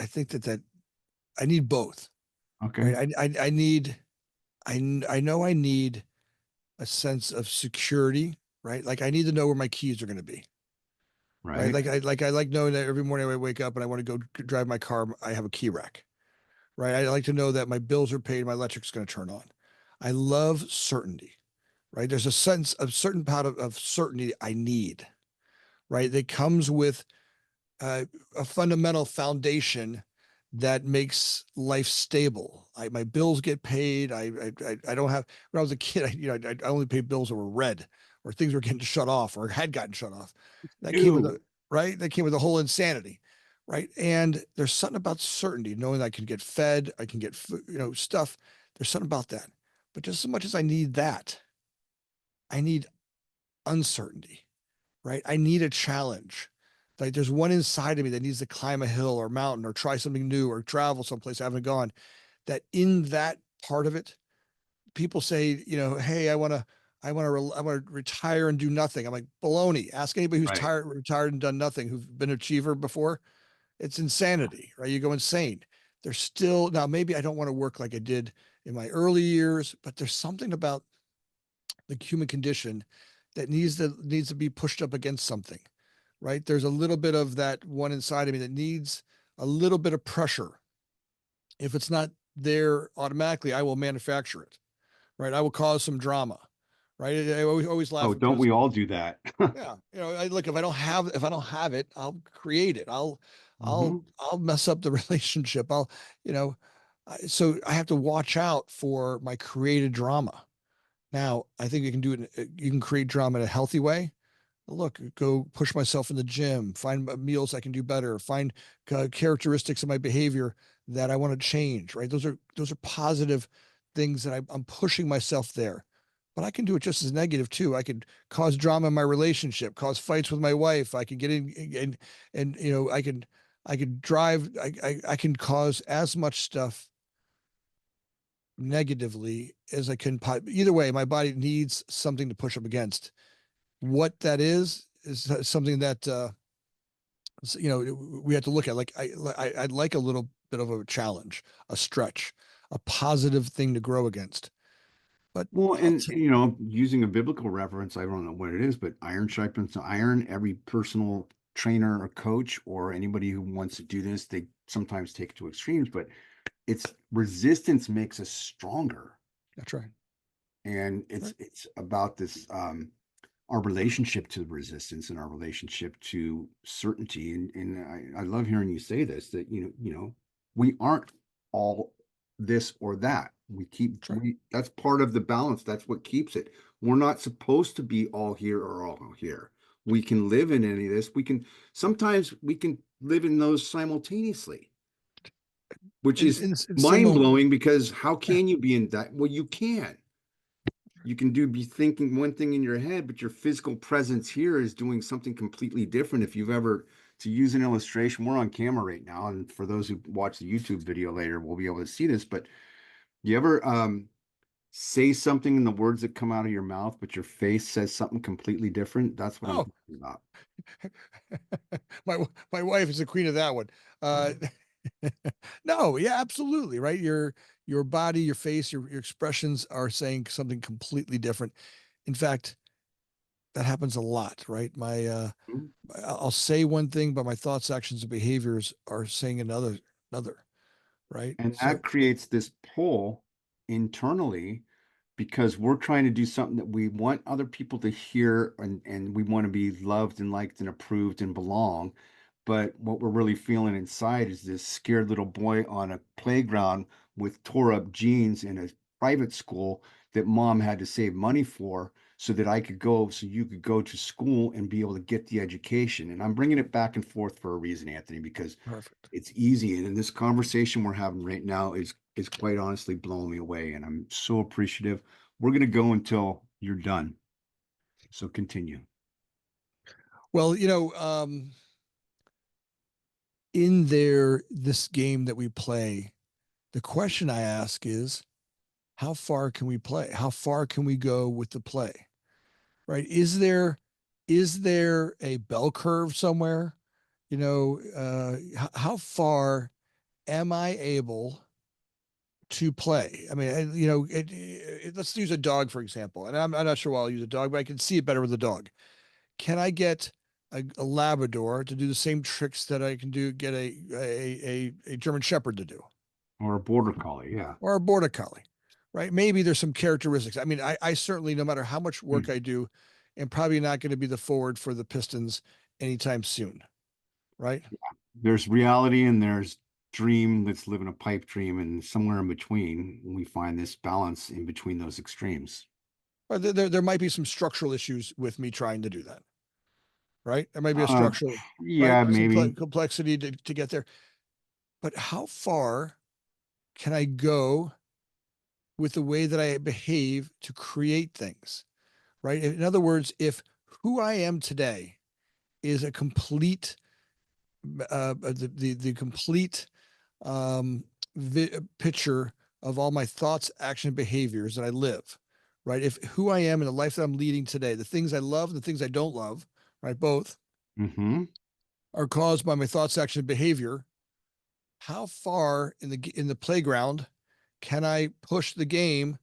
think that I need both, Okay. right? I need I know I need a sense of security, right? Like I need to know where my keys are going to be, right? Right. I like knowing that every morning I wake up and I want to go drive my car, I have a key rack, right? I like to know that my bills are paid, my electric's going to turn on. I love certainty, right? There's a sense of certain part of certainty I need, right? That comes with a fundamental foundation that makes life stable. My bills get paid. I don't have when I was a kid. I only paid bills that were red or things were getting shut off or had gotten shut off. That came with Ew. a right. That came with a whole insanity, right? And there's something about certainty, knowing that I can get fed, I can get stuff. There's something about that. But just as much as I need that, I need uncertainty, right? I need a challenge. Like there's one inside of me that needs to climb a hill or mountain or try something new or travel someplace I haven't gone. That in that part of it, people say, hey, I want to retire and do nothing. I'm like, baloney. Ask anybody who's Right. retired and done nothing, who've been an achiever before. It's insanity, right? You go insane. There's still now. Maybe I don't want to work like I did in my early years, but there's something about the human condition that needs to be pushed up against something, right? There's a little bit of that one inside of me that needs a little bit of pressure. If it's not there automatically, I will manufacture it, right? I will cause some drama, right? I always laugh Oh, when don't people we say, all do that? yeah, I look, if I don't have it, I'll create it. Hmm. I'll mess up the relationship. You know, so I have to watch out for my created drama. Now, I think you can do it. You can create drama in a healthy way. Look, go push myself in the gym, find meals I can do better, find characteristics of my behavior that I want to change, right? Those are positive things that I'm pushing myself there. But I can do it just as negative too. I could cause drama in my relationship, cause fights with my wife. I can get in and I can drive I can cause as much stuff negatively as I can. Either way, my body needs something to push up against. What that is something that we have to look at. Like I'd like a little bit of a challenge, a stretch, a positive thing to grow against. But Well, and using a biblical reference, I don't know what it is, but iron sharpens iron. Every personal trainer or coach or anybody who wants to do this, they sometimes take it to extremes, but it's resistance makes us stronger. that's right. And Right. it's about this our relationship to resistance and our relationship to certainty. And I love hearing you say this, that we aren't all this or that. That's right. That's part of the balance. That's what keeps it. We're not supposed to be all here or all here. We can live in any of this. Sometimes we can live in those simultaneously, which is In mind simul blowing because how yeah. can you be in that? Well, you can. You can be thinking one thing in your head, but your physical presence here is doing something completely different. If you've ever, to use an illustration, we're on camera right now, and for those who watch the YouTube video later, we'll be able to see this. But you ever say something in the words that come out of your mouth, but your face says something completely different? That's what I'm Oh, talking about. my wife is the queen of that one. Uh, no, yeah, absolutely, right. Your body, your face, your expressions are saying something completely different. In fact, that happens a lot, right? I'll say one thing, but my thoughts, actions, and behaviors are saying another, right? And So, that creates this pull internally because we're trying to do something that we want other people to hear and we want to be loved and liked and approved and belong. But what we're really feeling inside is this scared little boy on a playground with tore up jeans in a private school that mom had to save money for so that I could go, so you could go to school and be able to get the education. And I'm bringing it back and forth for a reason, Anthony, because perfect. it's easy. And in this conversation we're having right now is quite honestly blowing me away. And I'm so appreciative. We're going to go until you're done. So continue. Well, in this game that we play, the question I ask is, how far can we play? How far can we go with the play? Right? Is there a bell curve somewhere? How far am I able to play? I mean, let's use a dog for example, and I'm not sure why I'll use a dog, but I can see it better with a dog. Can I get a Labrador to do the same tricks that I can get a German Shepherd to do, Or a border collie. Yeah. or a Border Collie? Right? Maybe there's some characteristics. I mean, I certainly, no matter how much work Hmm. I do, am probably not going to be the forward for the Pistons anytime soon. Right? There's reality and there's dream. Let's live in a pipe dream. And somewhere in between, we find this balance in between those extremes. But there might be some structural issues with me trying to do that. Right? There might be a Uh, structural, right? yeah, Some maybe. complexity to get there. But how far can I go with the way that I behave to create things? Right? In other words, if who I am today is a complete, the complete picture of all my thoughts, action, behaviors that I live, right? If who I am in the life that I'm leading today, the things I love, and the things I don't love, right? Both Hmm. are caused by my thoughts, action, behavior. How far in the playground can I push the game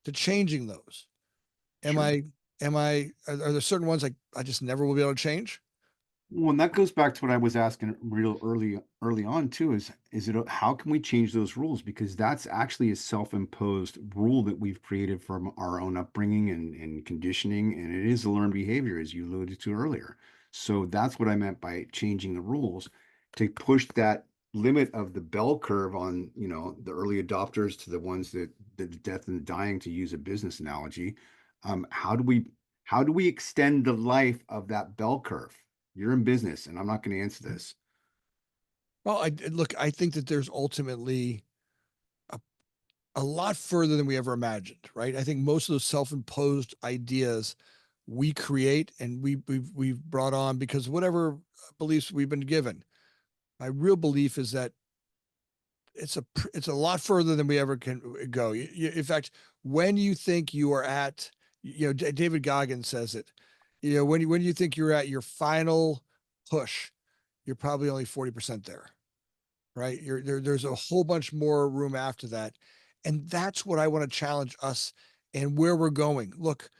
to changing those? Am Sure. I am I are there certain ones I just never will be able to change? Well, and that goes back to what I was asking real early on too, is it how can we change those rules? Because that's actually a self-imposed rule that we've created from our own upbringing and conditioning, and it is a learned behavior, as you alluded to earlier. So that's what I meant by changing the rules to push that limit of the bell curve on, the early adopters to the ones that the death and dying, to use a business analogy. How do we extend the life of that bell curve? You're in business, and I'm not going to answer this. Well, look, I think that there's ultimately a, a lot further than we ever imagined, right? I think most of those self-imposed ideas we create and we've brought on because whatever beliefs we've been given. My real belief is that it's a lot further than we ever can go. In fact, when you think you are at, David Goggins says it. When you think you're at your final push, you're probably only 40% there, right? There's a whole bunch more room after that, and that's what I want to challenge us and where we're going. Look,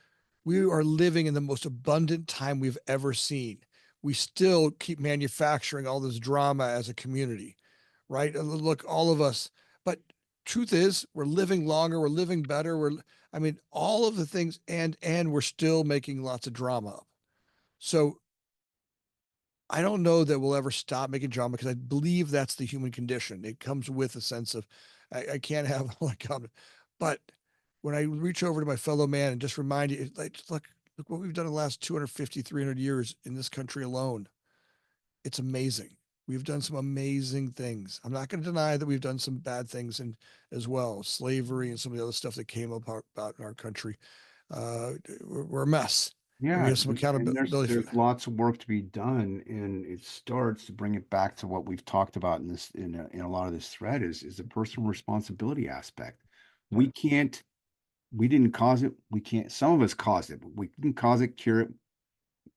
we are living in the most abundant time we've ever seen. We still keep manufacturing all this drama as a community, right? Look, all of us. But truth is, we're living longer, we're living better. I mean, all of the things, and we're still making lots of drama up. So I don't know that we'll ever stop making drama because I believe that's the human condition. It comes with a sense of I can't have all that comment. But when I reach over to my fellow man and just remind you, like, look what we've done in the last 250, 300 years in this country alone. It's amazing. We've done some amazing things. I'm not going to deny that we've done some bad things and as well, slavery and some of the other stuff that came about in our country. We're a mess, and we Yeah, have some and there's accountability for there's that. lots of work to be done, and it starts to bring it back to what we've talked about in this in a lot of this thread is the personal responsibility aspect. Yeah, We can't, we didn't cause it. We can't. Some of us caused it, but we can cause it, cure it,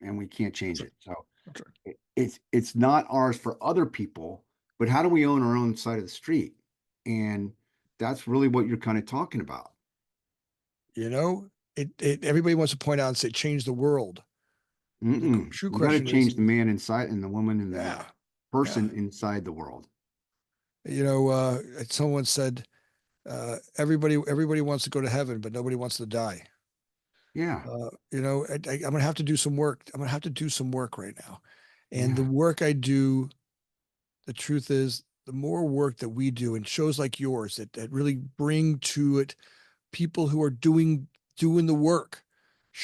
and we can't that's change right. it. So That's right. it's not ours for other people, but how do we own our own side of the street? And that's really what you're kind of talking about. Everybody wants to point out and say change the world. The true You got to question is, change the man inside and the woman and the yeah, yeah. person inside the world. Someone said everybody wants to go to heaven, but nobody wants to die. Yeah, I'm gonna have to do some work. I'm gonna have to do some work right now, and the yeah, work I do, the truth is, the more work that we do, and shows like yours that really bring to it people who are doing the work.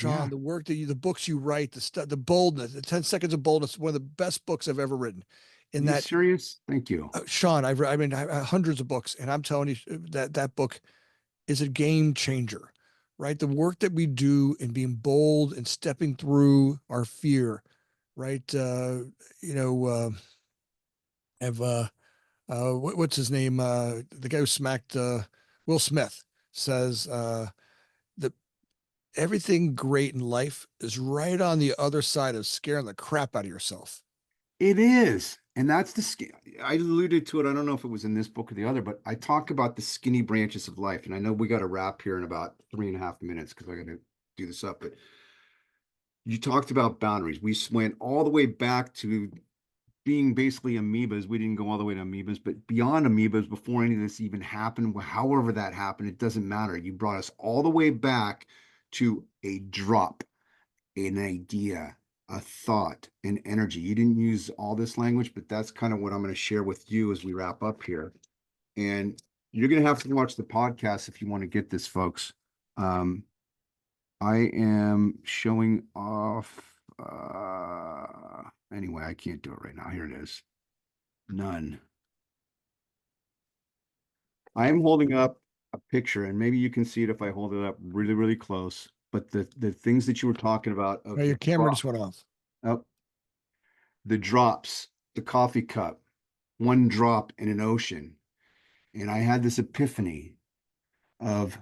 yeah. Sean, the work that the books you write, the boldness, the 10 seconds of boldness, one of the best books I've ever written. Are In you that, serious? Thank you. Sean, I mean, I have hundreds of books, and I'm telling you that book is a game changer, right? The work that we do in being bold and stepping through our fear, right? You know, have what's his name? The guy who smacked Will Smith says that everything great in life is right on the other side of scaring the crap out of yourself. It is. And that's I alluded to it. I don't know if it was in this book or the other, but I talk about the skinny branches of life. And I know we got to wrap here in about 3.5 minutes because I got to do this up. But you talked about boundaries. We went all the way back to being basically amoebas. We didn't go all the way to amoebas, but beyond amoebas, before any of this even happened, however that happened, it doesn't matter. You brought us all the way back to a drop, an idea, a thought, an energy. You didn't use all this language, but that's kind of what I'm going to share with you as we wrap up here. And you're going to have to watch the podcast if you want to get this, folks. Um, I am showing off. Anyway, I can't do it right now. Here it is. None. I am holding up a picture, and maybe you can see it if I hold it up really, really close. But the things that you were talking about Oh, of your the camera drop, just went off. oh, the drops, the coffee cup, one drop in an ocean. And I had this epiphany of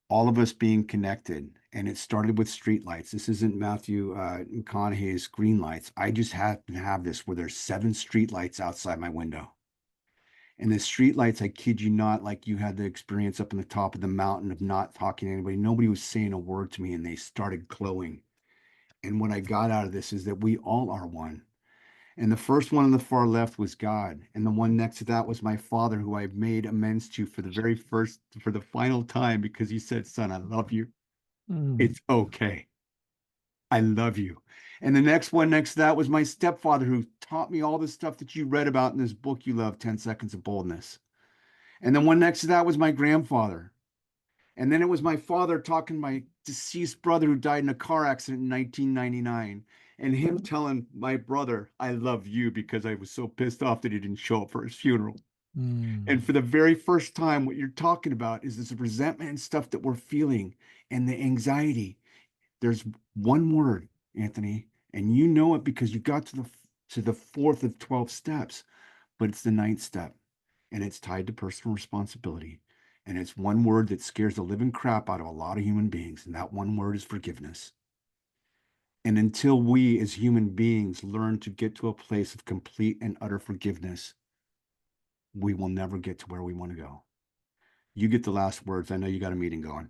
all of us being connected. And it started with streetlights. This isn't Matthew McConaughey's green lights. I just happen to have this where there's 7 streetlights outside my window. And the streetlights, I kid you not, like you had the experience up on the top of the mountain of not talking to anybody. Nobody was saying a word to me, and they started glowing. And what I got out of this is that we all are one. And the first one on the far left was God. And the one next to that was my father, who I've made amends to for the final time, because he said, son, I love you. Mm. It's okay. I love you. And the next one next to that was my stepfather, who taught me all the stuff that you read about in this book you love, 10 Seconds of Boldness. And the one next to that was my grandfather. And then it was my father talking to my deceased brother, who died in a car accident in 1999, and him telling my brother, I love you, because I was so pissed off that he didn't show up for his funeral. And Mm. for the very first time, what you're talking about is this resentment and stuff that we're feeling, and the anxiety. There's one word, Anthony, and you know it because you got to the fourth of 12 steps, but it's the ninth step, and it's tied to personal responsibility. And it's one word that scares the living crap out of a lot of human beings, and that one word is forgiveness. And until we as human beings learn to get to a place of complete and utter forgiveness, we will never get to where we want to go. You get the last words. I know you got a meeting going.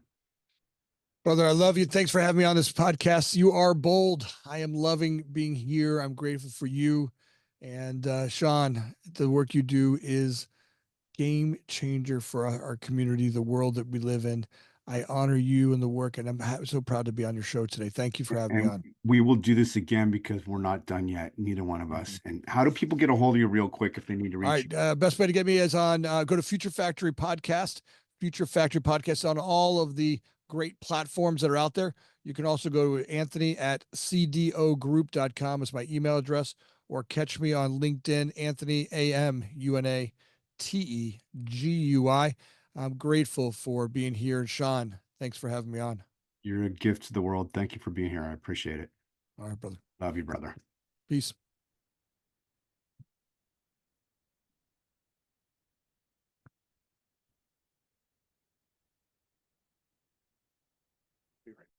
Brother, I love you. Thanks for having me on this podcast. You are bold. I am loving being here. I'm grateful for you. And Sean, the work you do is game changer for our community, the world that we live in. I honor you and the work, and I'm so proud to be on your show today. Thank you for having me And on. we will do this again, because we're not done yet, neither one of Mhm. us. And how do people get a hold of you real quick if they need to All reach you? right. Best way to get me is on go to Future Factory Podcast, Future Factory Podcast on all of the great platforms that are out there. You can also go to Anthony at cdogroup.com is my email address, or catch me on LinkedIn, Anthony Amunategui. I'm grateful for being here. And Sean, thanks for having me on. You're a gift to the world. Thank you for being here. I appreciate it. All right, brother. Love you, brother. Peace.